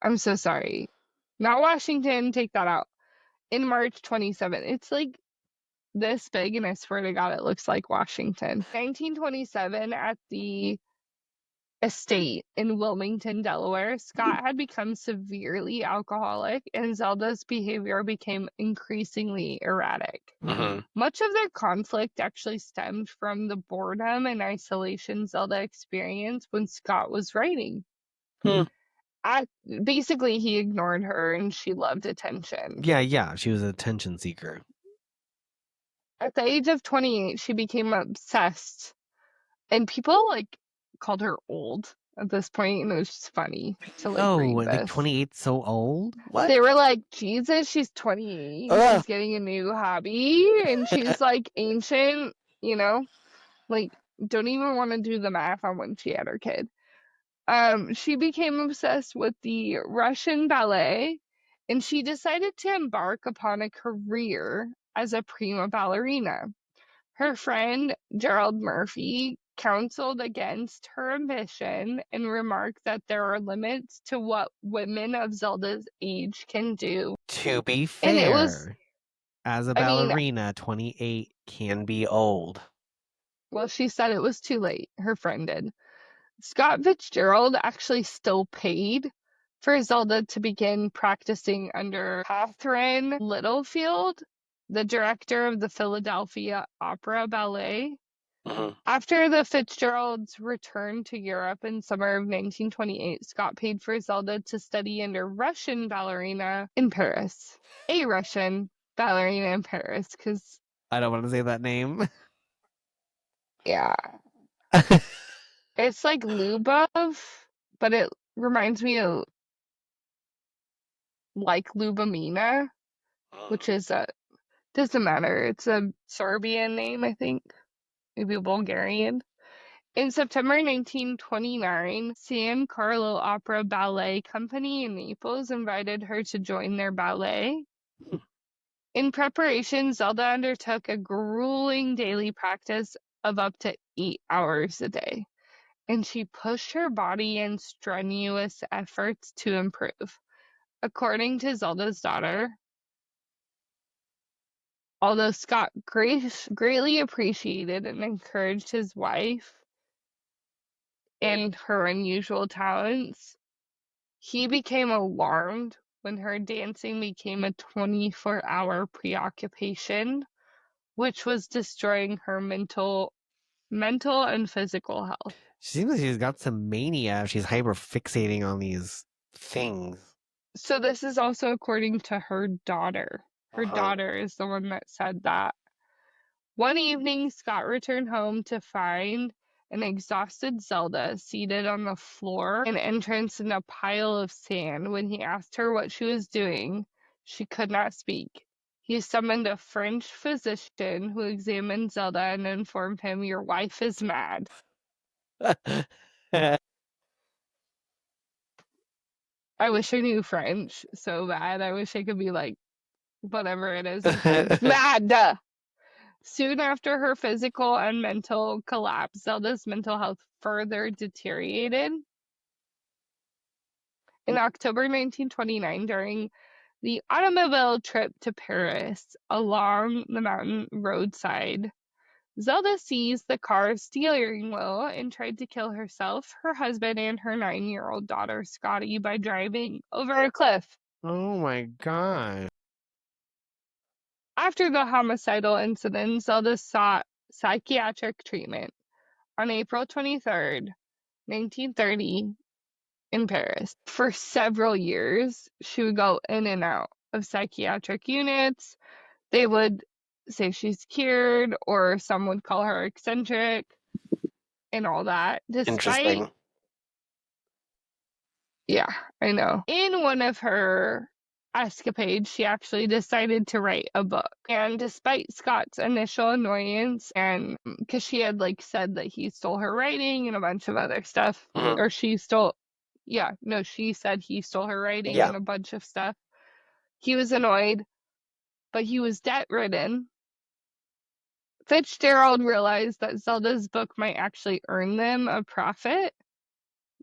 I'm so sorry. Not Washington, take that out. In March 27. It's like this big, and I swear to God, it looks like Washington. 1927, at the estate in Wilmington, Delaware, Scott had become severely alcoholic, and Zelda's behavior became increasingly erratic. Much of their conflict actually stemmed from the boredom and isolation Zelda experienced when Scott was writing. Hmm. Basically, he ignored her, and she loved attention. Yeah. She was an attention seeker. At the age of 28, she became obsessed, and people like called her old at this point, and it was just funny to like Oh, read like this. 28 so old? What? They were like, Jesus, she's 28, and she's getting a new hobby, and she's like ancient, you know? Like, don't even want to do the math on when she had her kid. She became obsessed with the Russian ballet, and she decided to embark upon a career as a prima ballerina. Her friend Gerald Murphy counseled against her ambition and remarked that there are limits to what women of Zelda's age can do. To be And it was, fair, as a I mean, ballerina, 28 can be old. well, she said it was too late. Her friend did. Scott Fitzgerald actually still paid for Zelda to begin practicing under Catherine Littlefield, the director of the Philadelphia Opera Ballet. After the Fitzgeralds returned to Europe in summer of 1928, Scott paid for Zelda to study under Russian ballerina in Paris. A Russian ballerina in Paris, because, I don't want to say that name. yeah, it's like Lubov, but it reminds me of like Lubomina, which is a, doesn't matter. It's a Serbian name, I think, maybe a Bulgarian. In September 1929, San Carlo Opera Ballet Company in Naples invited her to join their ballet. In preparation, Zelda undertook a grueling daily practice of up to 8 hours a day, and she pushed her body in strenuous efforts to improve. According to Zelda's daughter, although Scott greatly appreciated and encouraged his wife and her unusual talents, he became alarmed when her dancing became a 24-hour preoccupation, which was destroying her mental and physical health. She seems like she's got some mania. She's hyper fixating on these things. So this is also according to her daughter. Her daughter is the one that said that. One evening, Scott returned home to find an exhausted Zelda seated on the floor, an entrance in a pile of sand. When he asked her what she was doing, she could not speak. He summoned a French physician who examined Zelda and informed him, "Your wife is mad." I wish I knew French so bad. I wish I could be like, whatever it is in French. Mad! Soon after her physical and mental collapse, Zelda's mental health further deteriorated. In October 1929, during the automobile trip to Paris along the mountain roadside, Zelda seized the car's steering wheel and tried to kill herself, her husband, and her 9-year-old daughter, Scotty, by driving over a cliff. Oh my god. After the homicidal incident, Zelda sought psychiatric treatment. On April 23rd, 1930, in Paris. For several years, she would go in and out of psychiatric units. They would say she's cured, or some would call her eccentric and all that. Interesting. Yeah, I know. In one of her escapades, she actually decided to write a book. And despite Scott's initial annoyance, and because she had like said that he stole her writing and a bunch of other stuff, or she stole, she said he stole her writing and a bunch of stuff. He was annoyed, but he was debt ridden. Fitzgerald realized that Zelda's book might actually earn them a profit,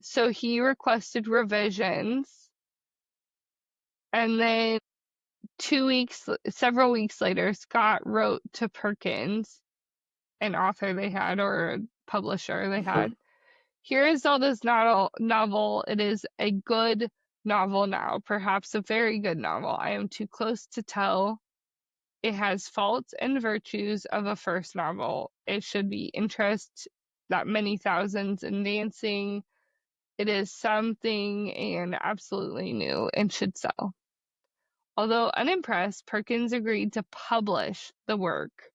so he requested revisions. And then several weeks later, Scott wrote to Perkins, an author they had, or a publisher they had. "Here is Zelda's novel. It is a good novel now, perhaps a very good novel. I am too close to tell. It has faults and virtues of a first novel. It should be interest that many thousands in dancing. It is something and absolutely new and should sell." Although unimpressed, Perkins agreed to publish the work.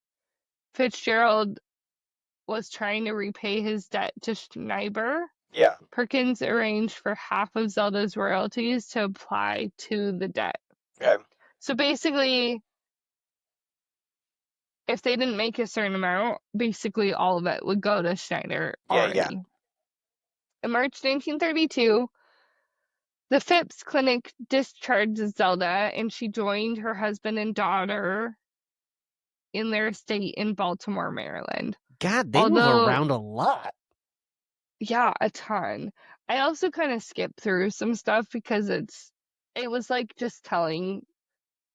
Fitzgerald was trying to repay his debt to Schneiber. Yeah. Perkins arranged for half of Zelda's royalties to apply to the debt. Okay. So basically, if they didn't make a certain amount, basically all of it would go to Schneider already. Yeah. In March 1932, the Phipps Clinic discharged Zelda, and she joined her husband and daughter in their estate in Baltimore, Maryland. God, they move around a lot. Yeah, a ton. I also kind of skipped through some stuff because it was like just telling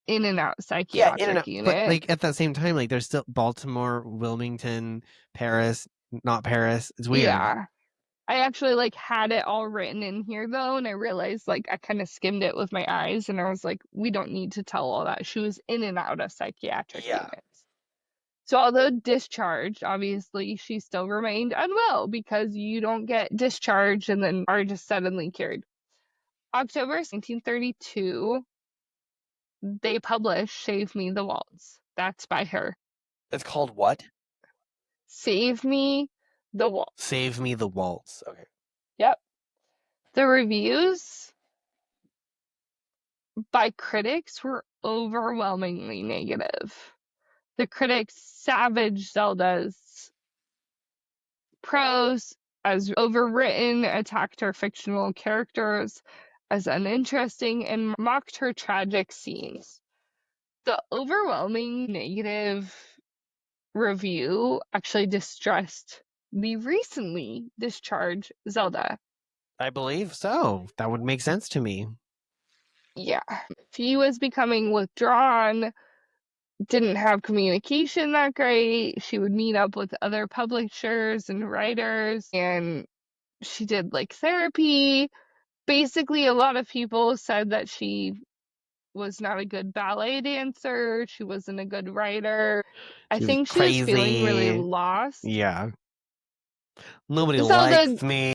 in and out psychiatric unit. But like at the same time, like there's still Baltimore, Wilmington, Paris, not Paris. It's weird. Yeah. I actually like had it all written in here though, and I realized like I kind of skimmed it with my eyes, and I was like, we don't need to tell all that. She was in and out of psychiatric units. So although discharged, obviously she still remained unwell, because you don't get discharged and then are just suddenly cured. October 1932, they published Save Me the Waltz. That's by her. It's called what? Save Me the Waltz. Save Me the Waltz. Okay. Yep. The reviews by critics were overwhelmingly negative. The critics savaged Zelda's prose as overwritten, attacked her fictional characters as uninteresting, and mocked her tragic scenes. The overwhelming negative review actually distressed the recently discharged Zelda. I believe so. That would make sense to me. Yeah. She was becoming withdrawn, didn't have communication that great. She would meet up with other publishers and writers, and she did like therapy. Basically, a lot of people said that she was not a good ballet dancer. She wasn't a good writer. I think she was feeling really lost. Yeah. Nobody likes me.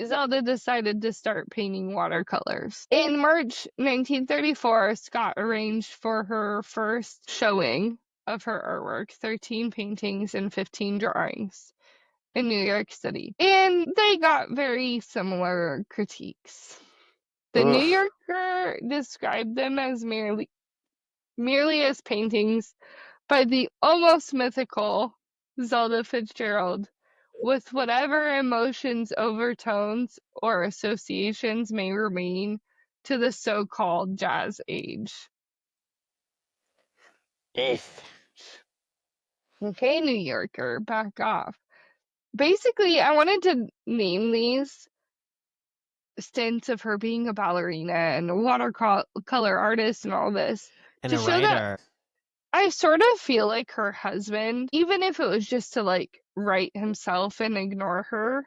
Zelda decided to start painting watercolors. In March 1934, Scott arranged for her first showing of her artwork, 13 paintings and 15 drawings, in New York City. And they got very similar critiques. The New Yorker described them as merely merely as paintings by the almost mythical Zelda Fitzgerald, with whatever emotions, overtones, or associations may remain to the so-called Jazz Age. Okay, New Yorker, back off. Basically, I wanted to name these stints of her being a ballerina and a watercolor artist and all this And to a show that writer. I sort of feel like her husband, even if it was just to like write himself and ignore her,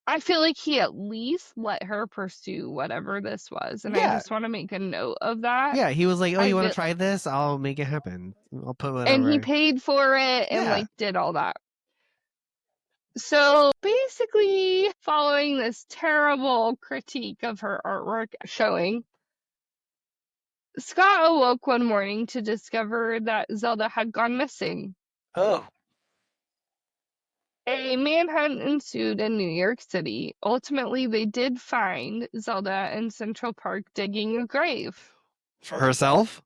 I feel like he at least let her pursue whatever this was. And I Yeah. just want to make a note of that. Yeah, he was like, "Oh, I you want feel, to try this? I'll make it happen. I'll put and he whatever." paid for it and Yeah. like did all that. So basically, following this terrible critique of her artwork showing, Scott awoke one morning to discover that Zelda had gone missing. Oh. A manhunt ensued in New York City. Ultimately, they did find Zelda in Central Park digging a grave. For herself?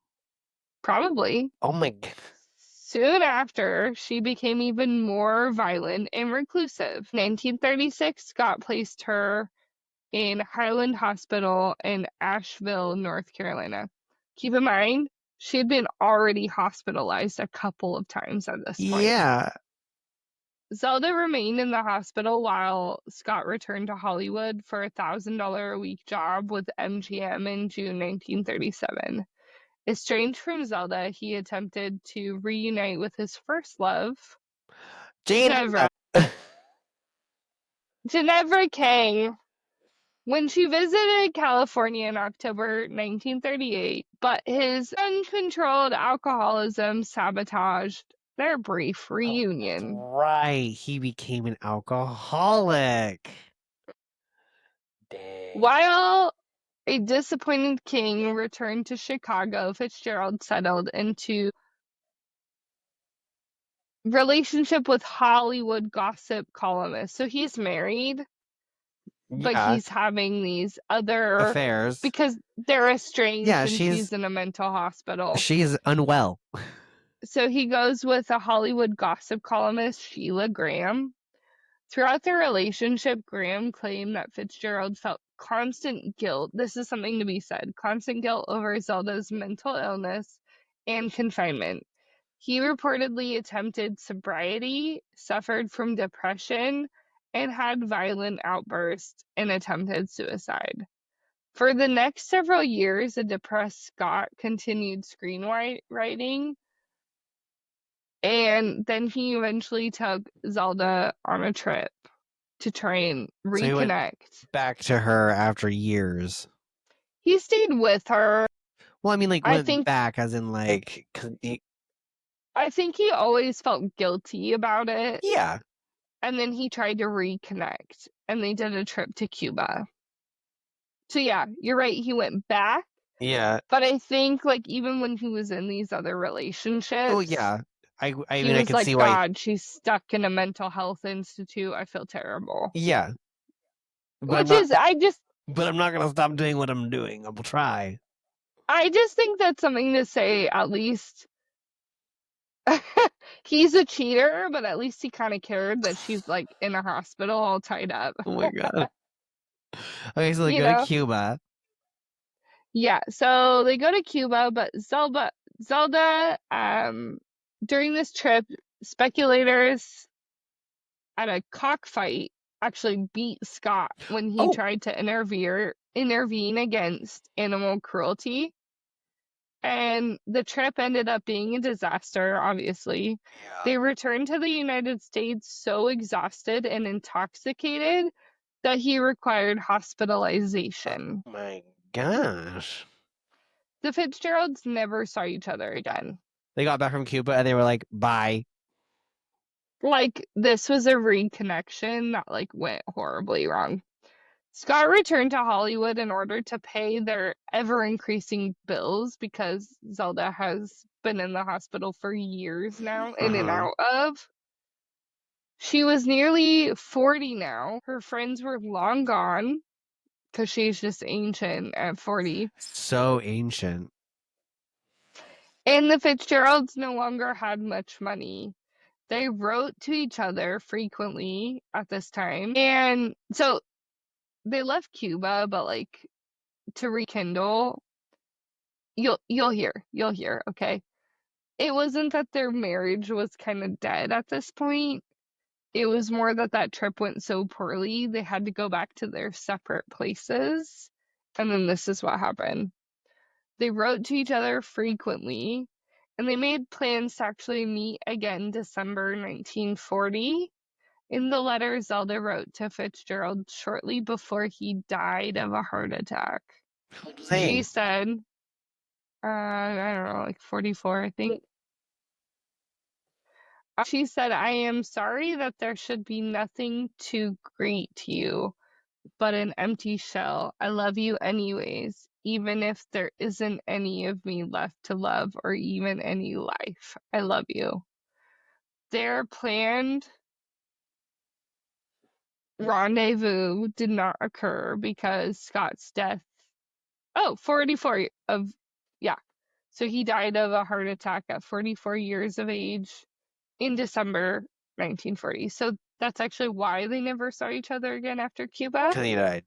Probably. Oh my god. Soon after, she became even more violent and reclusive. In 1936, Scott placed her in Highland Hospital in Asheville, North Carolina. Keep in mind, she had been already hospitalized a couple of times at this point. Yeah. Zelda remained in the hospital while Scott returned to Hollywood for a $1,000 a week job with MGM in June 1937. Estranged from Zelda, he attempted to reunite with his first love, Ginevra. Ginevra King, when she visited California in October 1938, but his uncontrolled alcoholism sabotaged their brief reunion. Right. He became an alcoholic. Dang. While a disappointed King returned to Chicago, Fitzgerald settled into relationship with Hollywood gossip columnist. So he's married, but Yeah. he's having these other Affairs. because they're estranged Yeah, and she's she's in a mental hospital. she's unwell. So he goes with a Hollywood gossip columnist, Sheila Graham. Throughout their relationship, Graham claimed that Fitzgerald felt constant guilt. This is something to be said, constant guilt over Zelda's mental illness and confinement. He reportedly attempted sobriety, suffered from depression, and had violent outbursts and attempted suicide. For the next several years, a depressed Scott continued screenwriting, and then he eventually took Zelda on a trip to try and So he went reconnect. back to her after years. He stayed with her. Well, I mean, like, I went think back as in, like, I think he always felt guilty about it, yeah. and then he tried to reconnect, and they did a trip to Cuba. So yeah, you're right, he went back, Yeah. but I think like even when he was in these other relationships, Oh, yeah. I he mean, I was can like, see why. God, she's stuck in a mental health institute. I feel terrible. Yeah. But I'm Which not. is, But I'm not gonna stop doing what I'm doing. I will try. I just think that's something to say. At least he's a cheater, but at least he kind of cared that she's like in a hospital all tied up. Oh my god. Okay, so they You go to know? Cuba. Yeah. So they go to Cuba, but Zelda, during this trip, speculators at a cockfight actually beat Scott when he Oh. tried to intervene against animal cruelty. And the trip ended up being a disaster, obviously. Yeah. They returned to the United States so exhausted and intoxicated that he required hospitalization. Oh my gosh. The Fitzgeralds never saw each other again. They got back from Cuba and they were like, bye. Like, this was a reconnection that, like, went horribly wrong. Scott returned to Hollywood in order to pay their ever-increasing bills because Zelda has been in the hospital for years now, in and out of. She was nearly 40 now. Her friends were long gone because she's just ancient at 40. So ancient. And the Fitzgeralds no longer had much money. They wrote to each other frequently at this time. And so they left Cuba, but like to rekindle, you'll hear, okay? It wasn't that their marriage was kind of dead at this point. It was more that that trip went so poorly, they had to go back to their separate places. And then this is what happened. They wrote to each other frequently, and they made plans to actually meet again December 1940. In the letter Zelda wrote to Fitzgerald shortly before he died of a heart attack, she said, I don't know, like 44, I think. She said, I am sorry that there should be nothing to greet you but an empty shell. I love you anyways, even if there isn't any of me left to love or even any life. I love you. Their planned rendezvous did not occur because Scott's death. Oh, 44 of, yeah. So he died of a heart attack at 44 years of age in December 1940. So that's actually why they never saw each other again after Cuba. Because he died.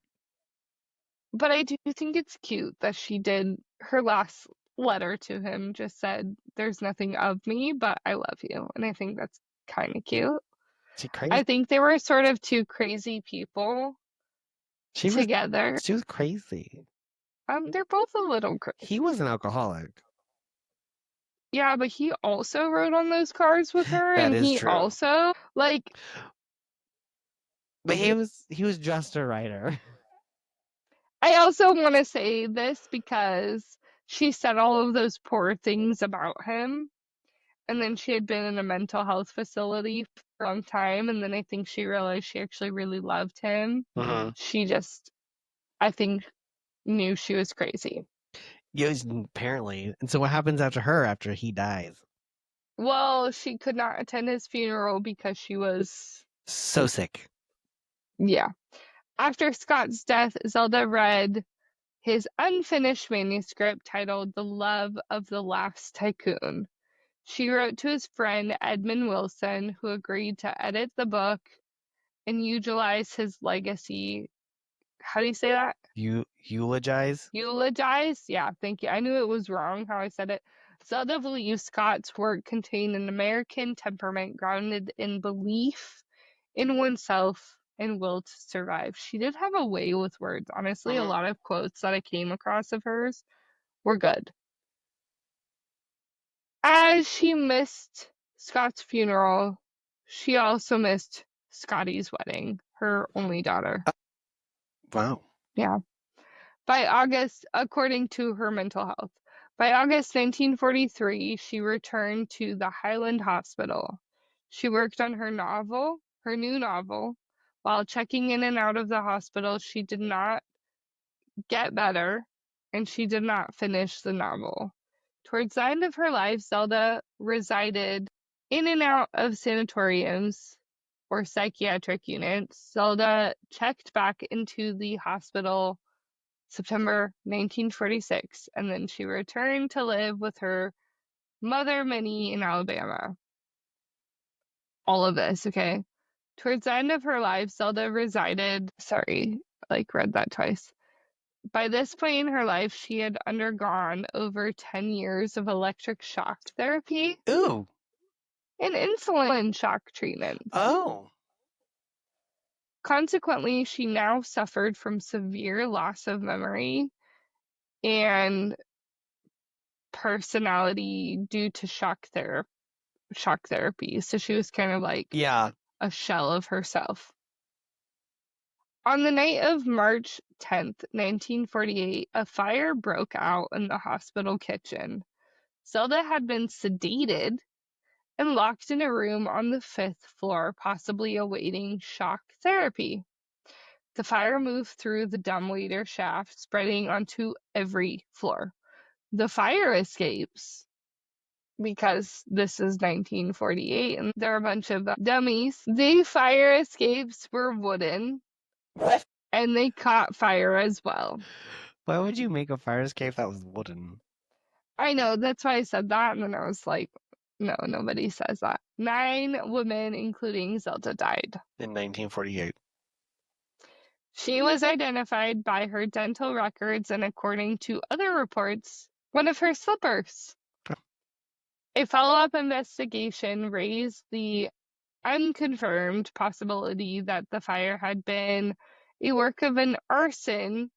But I do think it's cute that she did her last letter to him just said, there's nothing of me, but I love you. And I think that's kind of cute. She crazy. I think they were sort of two crazy people She together. was crazy. They're both a little crazy. He was an alcoholic. Yeah, but he also rode on those cars with her, That and is he true. also like. But he was just a writer. I also want to say this because she said all of those poor things about him, and then she had been in a mental health facility for a long time, and then I think she realized she actually really loved him. She just, I think, knew she was crazy. Yes, apparently. And so what happens after he dies? Well, she could not attend his funeral because she was So sick. Yeah. After Scott's death, Zelda read his unfinished manuscript titled The Love of the Last Tycoon. She wrote to his friend Edmund Wilson, who agreed to edit the book and utilize his legacy. How do you say that? Eulogize? Eulogize? Yeah, thank you. I knew it was wrong how I said it. Zelda believes Scott's work contained an American temperament grounded in belief in oneself and will to survive. She did have a way with words. Honestly, a lot of quotes that I came across of hers were good. As she missed Scott's funeral, she also missed Scotty's wedding, her only daughter. Wow. Yeah. By August, according to her mental health, by August 1943, she returned to the Highland Hospital. She worked on her new novel. While checking in and out of the hospital, she did not get better, and she did not finish the novel. Towards the end of her life, Zelda resided in and out of sanatoriums or psychiatric units. Zelda checked back into the hospital September 1946, and then she returned to live with her mother, Minnie, in Alabama. All of this, okay? Towards the end of her life, Zelda read that twice. By this point in her life, she had undergone over 10 years of electric shock therapy. Ooh. And insulin shock treatments. Oh. Consequently, she now suffered from severe loss of memory and personality due to shock therapy. So she was kind of like a shell of herself. On the night of March 10th, 1948, a fire broke out in the hospital kitchen. Zelda had been sedated and locked in a room on the 5th floor, possibly awaiting shock therapy. The fire moved through the dumbwaiter shaft, spreading onto every floor. The fire escapes, because this is 1948 and there are a bunch of dummies. The fire escapes were wooden. What? And they caught fire as well. Why would you make a fire escape that was wooden? I know, that's why I said that, and then I was like, no, nobody says that. 9 women, including Zelda, died. In 1948. She was identified by her dental records and, according to other reports, one of her slippers. Okay. A follow-up investigation raised the unconfirmed possibility that the fire had been a work of an arson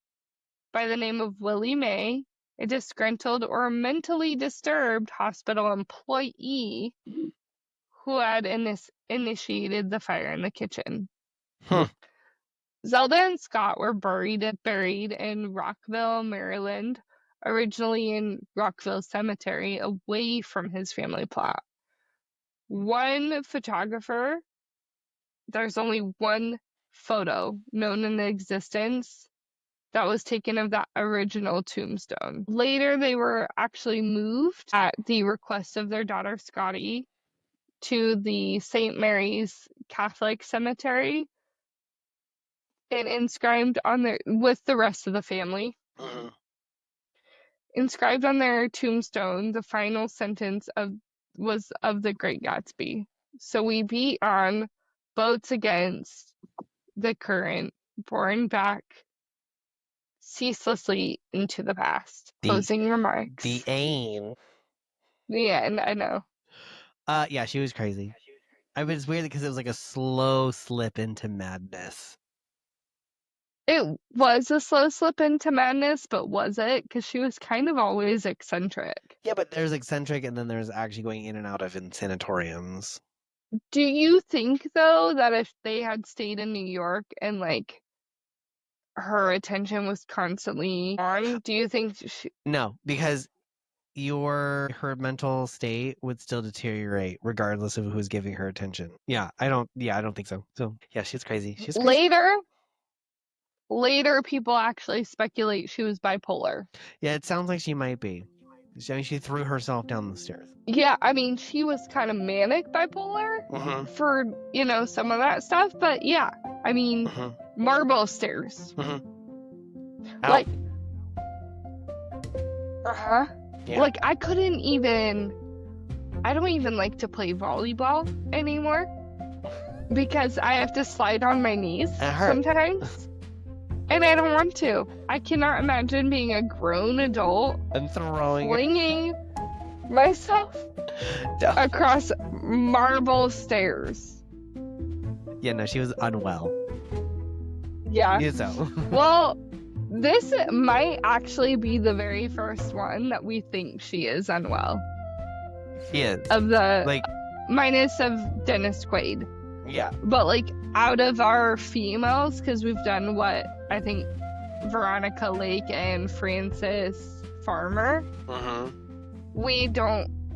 by the name of Willie May, a disgruntled or mentally disturbed hospital employee who had initiated the fire in the kitchen. Zelda and Scott were buried in Rockville, Maryland, originally in Rockville Cemetery, away from his family plot. One photographer, there's only one photo known in existence that was taken of that original tombstone. Later, they were actually moved at the request of their daughter Scotty to the St. Mary's Catholic Cemetery and inscribed on their, with the rest of the family. Inscribed on their tombstone, the final sentence was of the Great Gatsby. So we beat on boats against the current, borne back ceaselessly into the past. Closing remarks. The aim. Yeah, and I know. Yeah, she was crazy. I mean, it's weird because it was like a slow slip into madness. It was a slow slip into madness, but was it? Because she was kind of always eccentric. Yeah, but there's eccentric and then there's actually going in and out of sanatoriums. Do you think, though, that if they had stayed in New York and, like, her attention was constantly on, do you think she... No, because her mental state would still deteriorate regardless of who's giving her attention. I don't think so. So yeah, she's crazy. She's crazy. Later people actually speculate she was bipolar. Yeah, it sounds like she might be. I mean, she threw herself down the stairs. Yeah, I mean, she was kind of manic bipolar for, some of that stuff, but yeah, I mean, marble stairs. Like, Yeah. Like, I don't even like to play volleyball anymore because I have to slide on my knees sometimes. And I don't want to. I cannot imagine being a grown adult and flinging myself across marble stairs. Yeah, no, she was unwell. Yeah. So. Well, this might actually be the very first one that we think she is unwell. She is. Of the, minus of Dennis Quaid. Yeah. But, like, out of our females, because we've done what I think Veronica Lake and Frances Farmer,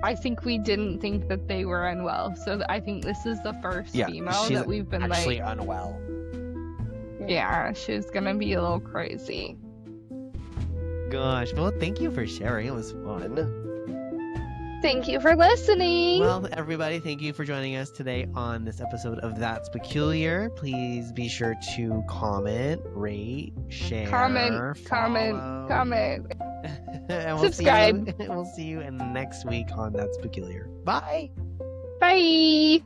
I think we didn't think that they were unwell. So I think this is the first female that we've been actually unwell. Yeah, she's gonna be a little crazy. Gosh, well, thank you for sharing. It was fun. Thank you for listening. Well, everybody, thank you for joining us today on this episode of That's Peculiar. Please be sure to comment, rate, share, comment. And subscribe. We'll see you in next week on That's Peculiar. Bye. Bye.